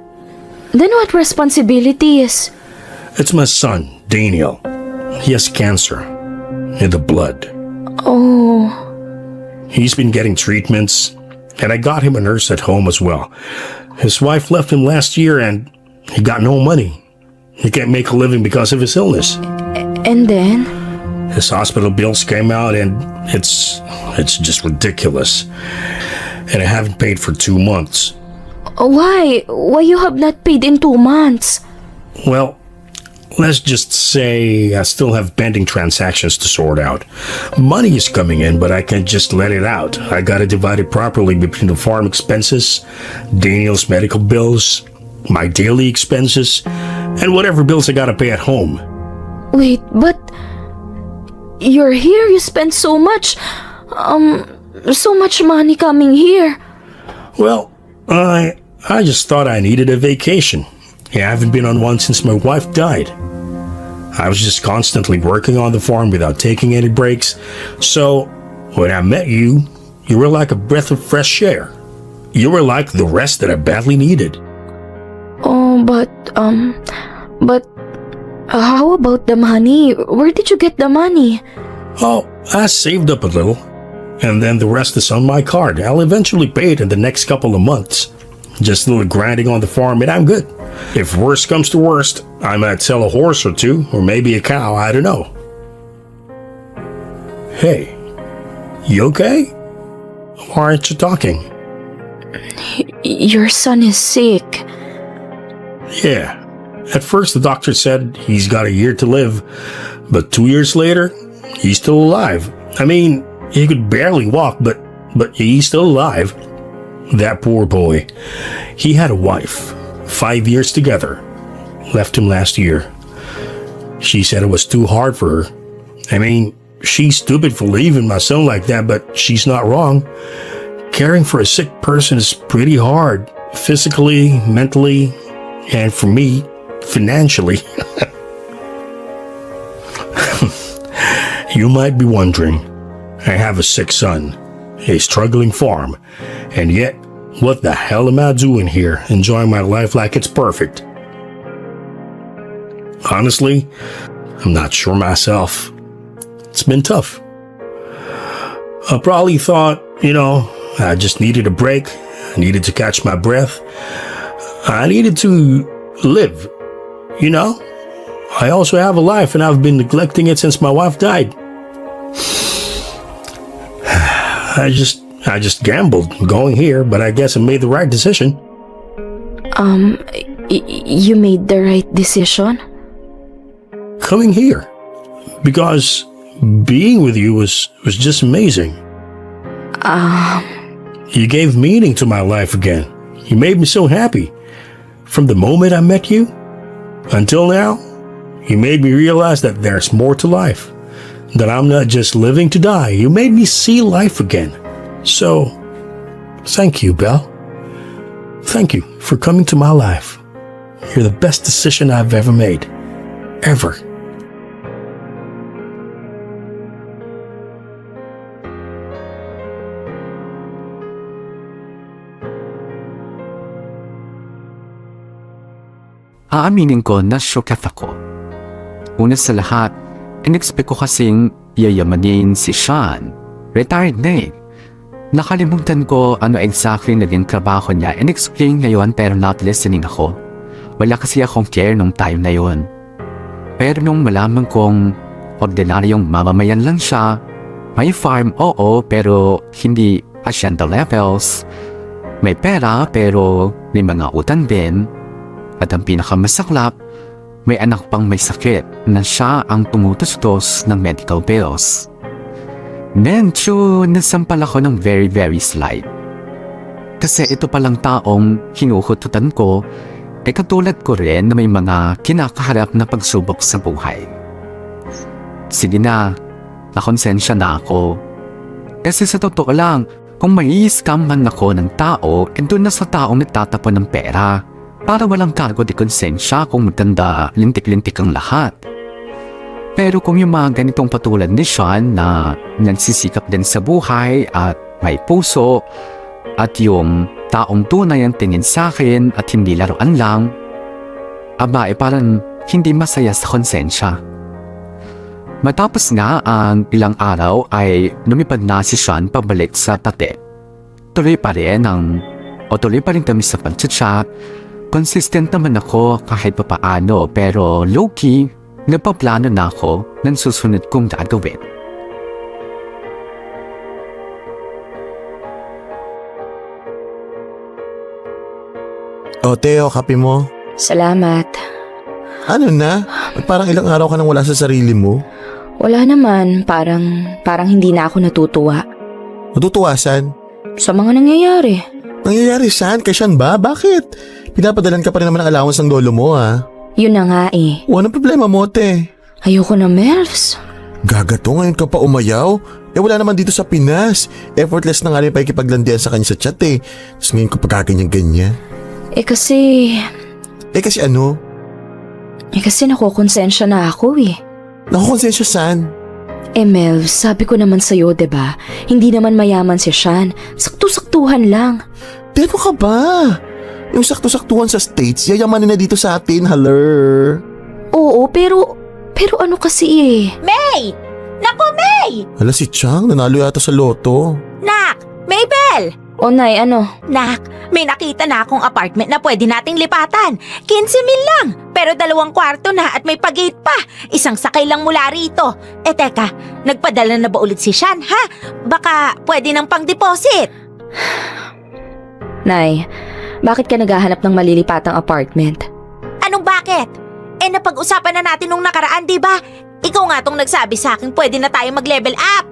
Then what responsibilities? It's my son, Daniel. He has cancer in the blood. Oh, He's been getting treatments, and I got him a nurse at home as well. His wife left him last year and he got no money. He can't make a living because of his illness. and then? His hospital bills came out and it's just ridiculous. And I haven't paid for 2 months. Why? Why you have not paid in 2 months? Well, let's just say I still have pending transactions to sort out. Money is coming in, but I can't just let it out. I gotta divide it properly between the farm expenses, Daniel's medical bills, my daily expenses, and whatever bills I gotta pay at home. Wait, but you're here, you spend so much money coming here. Well, I just thought I needed a vacation. Yeah, I haven't been on one since my wife died. I was just constantly working on the farm without taking any breaks. So, when I met you, you were like a breath of fresh air. You were like the rest that I badly needed. Oh, but how about the money? Where did you get the money? Oh, I saved up a little. And then the rest is on my card. I'll eventually pay it in the next couple of months. Just a little grinding on the farm and I'm good. If worst comes to worst, I might sell a horse or two, or maybe a cow, I don't know. Hey, you okay? Why aren't you talking? Your son is sick. Yeah. At first the doctor said he's got a year to live, but 2 years later, he's still alive. I mean, he could barely walk, but he's still alive. That poor boy. He had a wife, 5 years together. Left him last year. She said it was too hard for her. I mean, she's stupid for leaving my son like that, but she's not wrong. Caring for a sick person is pretty hard, physically, mentally, and for me, financially. You might be wondering, I have a sick son, a struggling farm, and yet, what the hell am I doing here, enjoying my life like it's perfect? Honestly, I'm not sure myself. It's been tough. I probably thought, I just needed a break. I needed to catch my breath. I needed to live, I also have a life and I've been neglecting it since my wife died. I just gambled going here, but I guess I made the right decision. You made the right decision? Coming here. Because being with you was just amazing. You gave meaning to my life again. You made me so happy. From the moment I met you until now, you made me realize that there's more to life. That I'm not just living to die. You made me see life again. So, thank you, Belle. Thank you for coming to my life. You're the best decision I've ever made. Ever. Aaminin ko na shocked ako. Una sa lahat, in-expect ko kasing yayamanin si Sean. Retired na eh. Nakalimutan ko ano exactly naging trabaho niya and explain ngayon pero not listening ako. Wala kasi akong care nung time na yun. Pero nung malaman kong ordinaryong mamamayan lang siya, may farm oo pero hindi hacienda levels. May pera pero may mga utang din. At ang pinakamasaklap, may anak pang may sakit na siya ang tumutustos ng medical bills. Medyo nasampal ako ng very very slight. Kasi ito palang taong hinuhututan ko ay katulad ko rin na may mga kinakaharap na pagsubok sa buhay. Sige na, nakonsensya na ako. Kasi sa totoo lang, kung mai-scam man ako ng tao, doon na sa taong nagtatapon ng pera. Para walang cargo de konsensya kung maganda, lintik-lintik ang lahat. Pero kung yung mga ganitong patulad ni Sean na nagsisikap din sa buhay at may puso at yung taong tunay ang tingin sa akin at hindi laruan lang, parang hindi masaya sa konsensya. Matapos nga ang ilang araw ay lumipad na si Sean pabalik sa tate. Tuloy pa rin kami sa pag-chat. Consistent naman ako kahit papaano pero low-key, nagpaplano na ako ng susunod kong gagawin. O, Teo, kape mo. Salamat. Ano na? Ba't parang ilang araw ka nang wala sa sarili mo? Wala naman, parang hindi na ako natutuwa. Natutuwa, San? Sa mga nangyayari. Nangyayari, San? Kay Sean ba? Bakit? Pinapadalan ka pa rin naman ng allowance ng lolo mo, ha? Yun na nga eh. Anong problema mo, te? Ayoko na, Melvs. Gagato, ngayon ka pa umayaw? Wala naman dito sa Pinas. Effortless na nga rin pa ikipaglandian sa kanya sa chat eh. Tapos ngayon ko pagkaganyan-ganyan. Kasi Ano? kasi nakukonsensya na ako eh. Nakukonsensya, San? Melvs, sabi ko naman sa'yo, diba? Hindi naman mayaman si Sean. Sakto-saktuhan lang. Pero ka ba? Yung sakto-saktuhan sa States, yayamanin na dito sa atin, haler. Oo, pero ano kasi eh. May! Naku, May! Hala, si Chang, nanalo yata sa loto. Nak! Maybell! O Nay, ano? Nak, may nakita na akong apartment na pwede nating lipatan. 15,000 lang, pero 2 kwarto na at may pag-gate pa. Isang sakay lang mula rito. Teka, nagpadala na ba ulit si Sean, ha? Baka pwede ng pang-deposit. Nay, bakit ka naghahanap ng malilipatang apartment? Anong bakit? Napag-usapan na natin nung nakaraan, di ba? Ikaw nga tong nagsabi sa akin pwede na tayo mag-level up.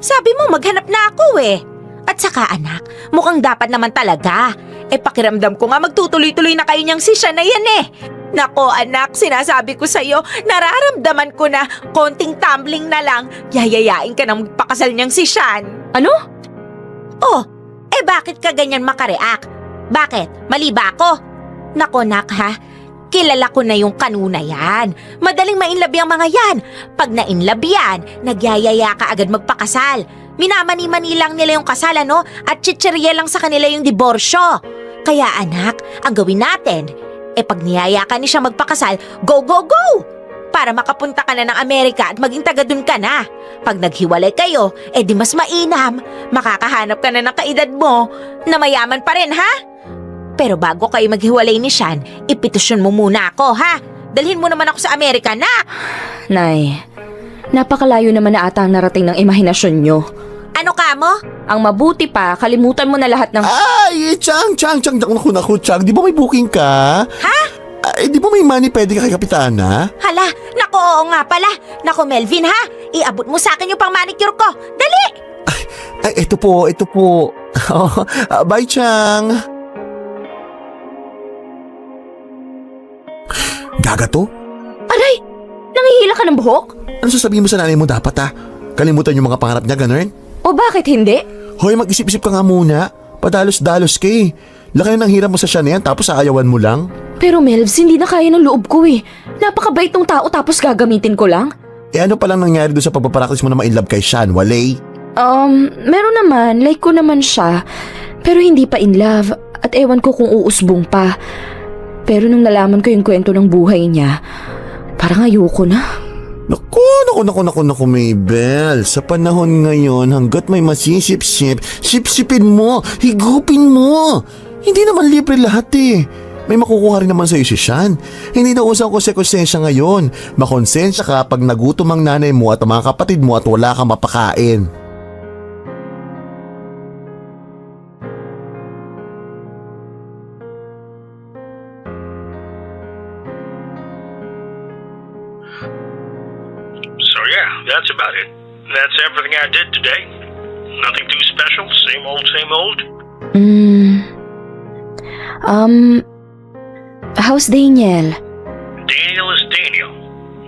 Sabi mo maghanap na ako eh. At saka anak, mukhang dapat naman talaga. Pakiramdam ko nga magtutuloy-tuloy na kayo niyang si Sean na yan eh. Nako anak, sinasabi ko sa'yo, nararamdaman ko na konting tumbling na lang, yayayain ka nang magpakasal niyang si Sean. Ano? Oh, bakit ka ganyan makareact? Bakit? Mali ba ako? Nako nak ha, kilala ko na yung kanuna yan. Madaling ma-inlove yung mga yan. Pag na-inlove yan, nagyayaya ka agad magpakasal. Minamani-mani lang nila yung kasal ano, at chichirya lang sa kanila yung diborsyo. Kaya anak, ang gawin natin, pag niyaya ka ni siya magpakasal, go, go, go! Para makapunta ka na ng Amerika at maging taga dun ka na. Pag naghiwalay kayo, di mas mainam. Makakahanap ka na ng kaedad mo na mayaman pa rin, ha? Pero bago kayo maghiwalay ni Sean, ipetisyon mo muna ako, ha? Dalhin mo naman ako sa Amerika, na! Nay, napakalayo naman na ata ang narating ng imahinasyon nyo. Ano ka mo? Ang mabuti pa, kalimutan mo na lahat ng... Ay, Chang. Naku, Chang. Di ba may booking ka? Ha? Ay, di ba may money pwede ka kay Kapitana? Hala, naku, oo nga pala. Naku, Melvin, ha? Iabot mo sa akin yung pang manicure ko. Dali! Ay, ito po. Bye, Chang. Gaga to? Aray! Nangihila ka ng buhok? Ano sasabihin mo sa nanay mo dapat Kalimutan yung mga pangarap niya, ganun? O bakit hindi? Hoy, mag-isip-isip ka nga muna. Padalos-dalos ka eh. Laki na ng hirap mo sa siya na yan, tapos aayawan mo lang. Pero Melvs, hindi na kaya ng loob ko eh. Napakabait ng tao tapos gagamitin ko lang. Ano palang nangyari doon sa pagpaparaktis mo na ma-inlove kay Sean, Walay? Meron naman. Like ko naman siya. Pero hindi pa in love. At ewan ko kung uusbong pa. Pero nung nalaman ko yung kwento ng buhay niya, parang ayoko na. Naku, Maybel. Sa panahon ngayon, hanggat may masisip-sip, sip-sipin mo, higupin mo. Hindi naman libre lahat eh. May makukuha rin naman sa'yo si Sean. Hindi na usang konsekonsensya ngayon. Makonsensya ka pag nagutom ang nanay mo at ang mga kapatid mo at wala kang mapakain. So yeah, that's about it. That's everything I did today. Nothing too special, same old. How's Daniel? Daniel is Daniel.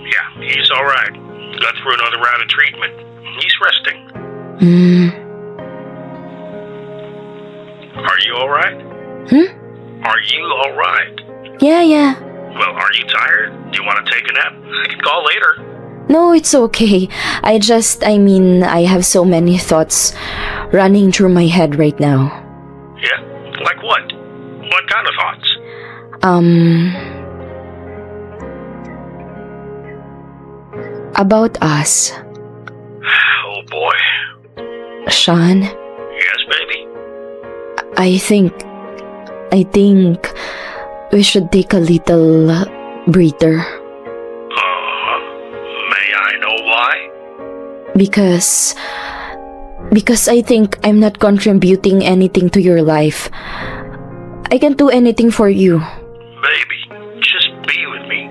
Yeah, he's alright. Got through another round of treatment. He's resting. Are you alright? Are you alright? Yeah. Well, are you tired? Do you want to take a nap? I can call later. No, it's okay. I have so many thoughts running through my head right now. Yeah? Like what? What kind of thoughts? About us. Oh boy. Sean, Yes, baby? I think we should take a little breather. May I know why? Because I think I'm not contributing anything to your life. I can do anything for you. Baby, just be with me.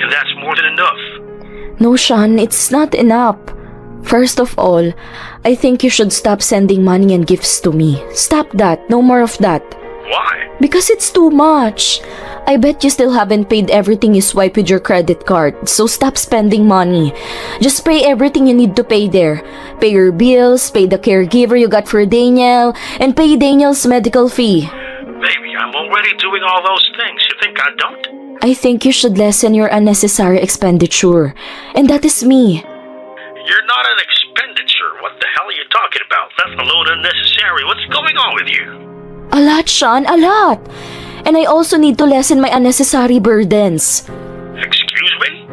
And that's more than enough. No, Sean, it's not enough. First of all, I think you should stop sending money and gifts to me. Stop that. No more of that. Why? Because it's too much. I bet you still haven't paid everything you swipe with your credit card, so stop spending money. Just pay everything you need to pay there. Pay your bills, pay the caregiver you got for Daniel, and pay Daniel's medical fee. Baby, I'm already doing all those things. You think I don't? I think you should lessen your unnecessary expenditure. And that is me. You're not an expenditure. What the hell are you talking about? That's a load unnecessary. What's going on with you? A lot, Sean, a lot. And I also need to lessen my unnecessary burdens. Excuse me?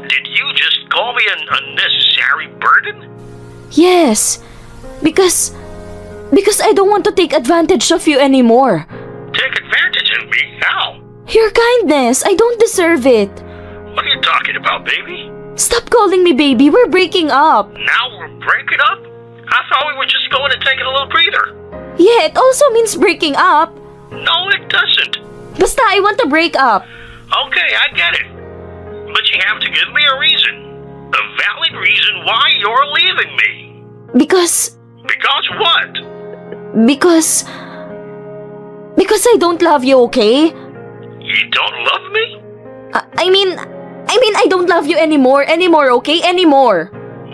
Did you just call me an unnecessary burden? Yes, because I don't want to take advantage of you anymore. Take advantage of me? How? Your kindness, I don't deserve it. What are you talking about, baby? Stop calling me baby, we're breaking up. Now we're breaking up? I thought we were just going to take it a little breather. Yeah, it also means breaking up. No, it doesn't. Basta, I want to break up. Okay, I get it. But you have to give me a reason. A valid reason why you're leaving me. Because Because what? Because I don't love you, okay? You don't love me? I mean, I don't love you anymore, okay? Anymore.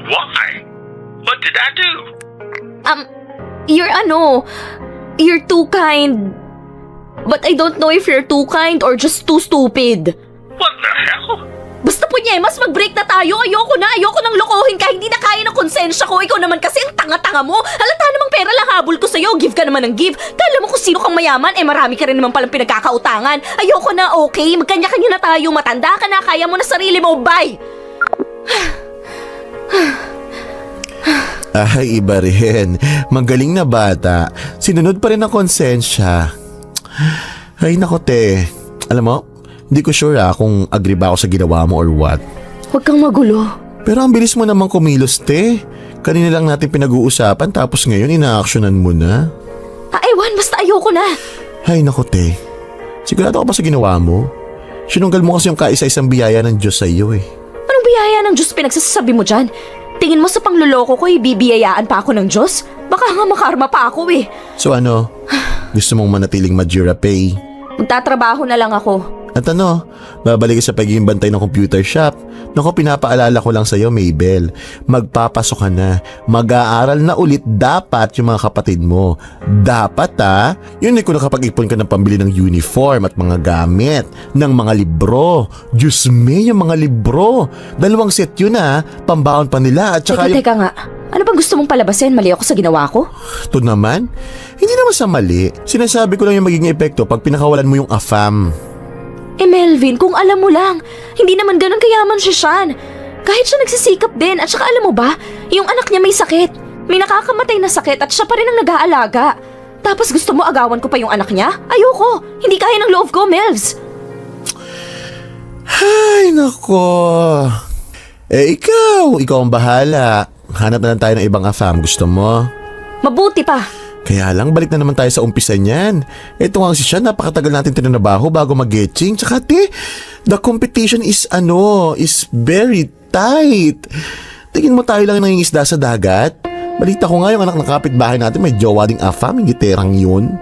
Why? What did I do? You're too kind. But I don't know if you're too kind or just too stupid. What the hell? Basta mas mag-break na tayo. Ayoko nang lokohin ka. Hindi na kaya ng konsensya ko. Ikaw naman kasi ang tanga-tanga mo. Halata namang pera lang habol ko sa'yo. Give ka naman ng give. Kala mo kung sino kang mayaman, marami ka rin naman palang pinagkakautangan. Ayoko na, okay? Magkanya-kanya na tayo. Matanda ka na. Kaya mo na sarili mo. Bye! Ay, iba rin. Magaling na bata. Sinunod pa rin ang konsensya. Ay, nako te. Alam mo, hindi ko sure kung agree ba ako sa ginawa mo or what. Huwag kang magulo. Pero ang bilis mo namang kumilos, te. Kanina lang natin pinag-uusapan tapos ngayon ina-actionan mo na. Ewan, basta ayoko na. Ay, nako te. Sigurado ka ba sa ginawa mo? Sinunggal mo kasi yung kaisa-isang biyaya ng Diyos sa iyo eh. Anong biyaya ng Diyos pinagsasabi mo dyan? Tingin mo sa pangluloko ko, bibiyayaan pa ako ng Diyos? Baka nga makarma pa ako eh. So ano? Gusto mong manatiling Majira Pay? Magtatrabaho na lang ako. At ano, babalik ka sa pagiging bantay ng computer shop. Naku, pinapaalala ko lang sa'yo, Mabel. Magpapasok ka na. Mag-aaral na ulit dapat yung mga kapatid mo. Dapat yun kung nakapag-ipon ka ng pambili ng uniform at mga gamit, ng mga libro. Diyos me, yung mga libro. 2 set yun pambaon pa nila. At saka Teka nga. Ano bang gusto mong palabasin? Mali ako sa ginawa ko? Ito naman, hindi naman sa mali. Sinasabi ko lang yung magiging epekto pag pinakawalan mo yung AFAM. Melvin, kung alam mo lang, hindi naman ganun kayaman si Sean. Kahit siya nagsisikap din, at saka alam mo ba, yung anak niya may sakit. May nakakamatay na sakit at siya pa rin ang nag-aalaga. Tapos gusto mo agawan ko pa yung anak niya? Ayoko, hindi kaya ng loob ko, Melvs. Ay, nako. Ikaw ang bahala. Hanap na lang tayo ng ibang AFAM. Gusto mo? Mabuti pa. Kaya lang, balik na naman tayo sa umpisa niyan. Ito nga si Sean, napakatagal natin tinanabaho bago mag-getching. Tsaka the competition is very tight. Tingin mo tayo lang nangingisda sa dagat? Balita ko nga yung anak ng kapitbahay natin may jowa ding AFAM, yung giterang yun.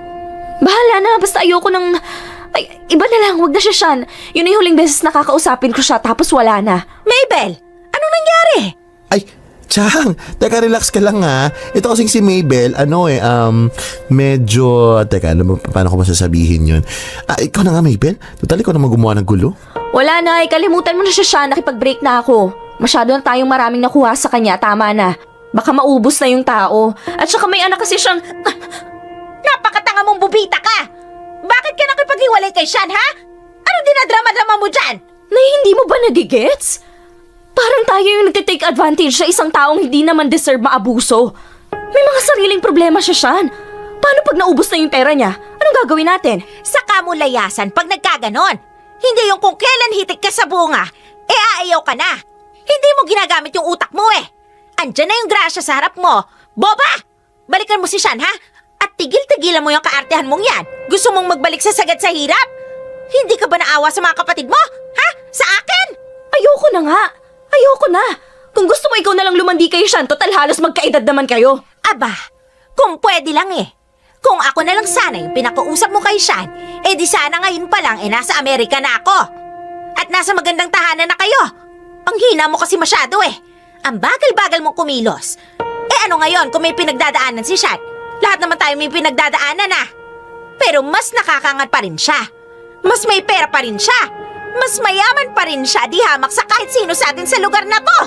Bahala na, basta ayoko ng... Ay, iba na lang, wag na siya, Sean. Yun yung huling beses nakakausapin ko siya, tapos wala na. Mabel, anong nangyari? Ay, Chang, teka, relax ka lang Ito kasing si Mabel, medyo... Teka, paano ko masasabihin yun? Ikaw na nga, Mabel. Total, ikaw na gumawa ng gulo. Wala na, kalimutan mo na siya, Sean. Nakipag-break na ako. Masyado na tayong maraming nakuha sa kanya, tama na. Baka maubos na yung tao. At saka may anak kasi siyang... Napakatanga mong bubita ka! Bakit ka nakipag-iwalay kay Sean, ha? Ano dinadrama-drama mo dyan? Na hindi mo ba nagigets? Parang tayo yung nagtitake advantage sa isang taong hindi naman deserve maabuso. May mga sariling problema siya, Sean. Paano pag naubos na yung pera niya? Anong gagawin natin? Saka mo layasan pag nagkaganon. Hindi yung kung kailan hitik ka sa bunga, aayaw ka na. Hindi mo ginagamit yung utak mo Andyan na yung grasya sa harap mo. Boba! Balikan mo si Sean, ha? At tigil-tigilan mo yung kaartehan mong yan. Gusto mong magbalik sa sagad sa hirap? Hindi ka ba naawa sa mga kapatid mo? Ha? Sa akin? Ayoko na nga. Ayoko na. Kung gusto mo ikaw na lang lumandi kay Sean, total halos magkaedad naman kayo. Aba, kung pwede lang Kung ako na lang sana yung pinakausap mo kay Sean, di sana ngayon pa lang nasa Amerika na ako. At nasa magandang tahanan na kayo. Ang hina mo kasi masyado Ang bagal-bagal mong kumilos. Ano ngayon kung may pinagdadaanan si Sean? Lahat naman tayo may pinagdadaanan Pero mas nakakangat pa rin siya. Mas may pera pa rin siya. Mas mayaman pa rin siya di hamak sa kahit sino sa atin sa lugar na to.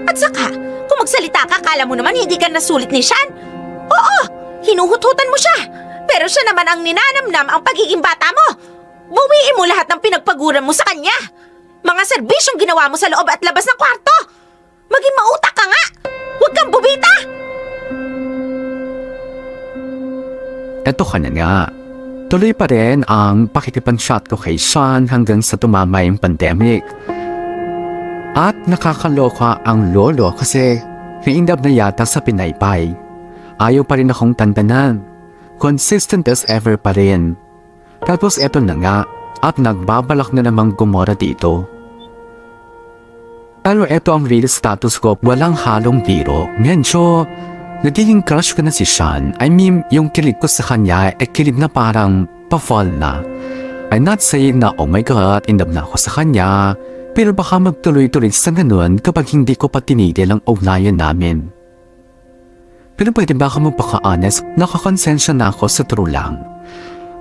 At saka, kung magsalita ka, kala mo naman hindi ka nasulit ni Sean? Oo, hinuhut-hutan mo siya. Pero siya naman ang ninanamnam ang pagiging bata mo. Bawiin mo lahat ng pinagpaguran mo sa kanya. Mga serbisyong ginawa mo sa loob at labas ng kwarto. Maging mautak ka nga. Huwag kang bubita. Eto ka na nga. Tuloy pa rin ang pakikipag-shot ko kay Sean hanggang sa tumama yung pandemic. At nakakaloka ang lolo kasi naindab na yata sa pinaypay. Ayaw pa rin akong tandanan. Consistent as ever pa rin. Tapos eto na nga at nagbabalak na namang gumora dito. Pero eto ang real status ko, walang halong biro. Medyo nagiging crush ko na si Sean. I mean, yung kilig ko sa kanya kilig na parang pa-fall na. I'm not saying na oh my God, in love na ako sa kanya. Pero baka magtuloy-tuloy sa ganun kapag hindi ko pa tinigil ang ugnayan namin. Pero pwede ba ka magpaka-honest, nakakonsensya na ako sa true lang.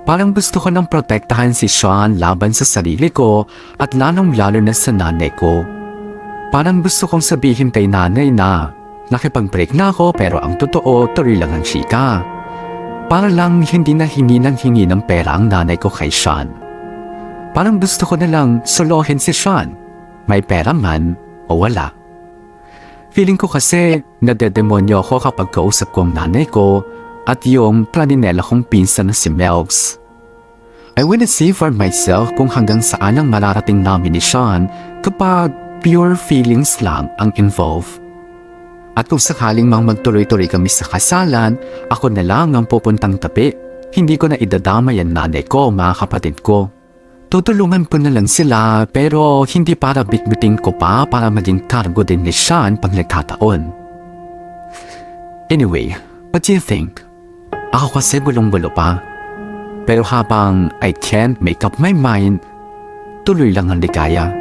Parang gusto ko nang protektahan si Sean laban sa sarili ko at lalong-lalo na sa nanay ko. Parang gusto kong sabihin kay nanay na nakipag-break na ako pero ang totoo tuloy lang ang chika. Para lang hindi na hingi ng pera ang nanay ko kay Sean. Parang gusto ko na lang solohin si Sean. May pera man o wala. Feeling ko kasi nadedemonyo ako kapag kausap ko ang nanay ko at yung planinela kong pinsan na si Melgs. I wanna see for myself kung hanggang saan ang mararating namin ni Sean kapag pure feelings lang ang involved. At kung sakaling mang magtuloy-tuloy kami sa kasalan, ako na lang ang pupuntang tabi. Hindi ko na idadamay ang nanay ko, mga kapatid ko. Tutulungan ko na lang sila pero hindi para bitbiting ko pa para maging cargo din ni Sean pag nagkataon. Anyway, what do you think? Ako kasi bulong-bulo pa. Pero habang I can't make up my mind, tuloy lang ang ligaya.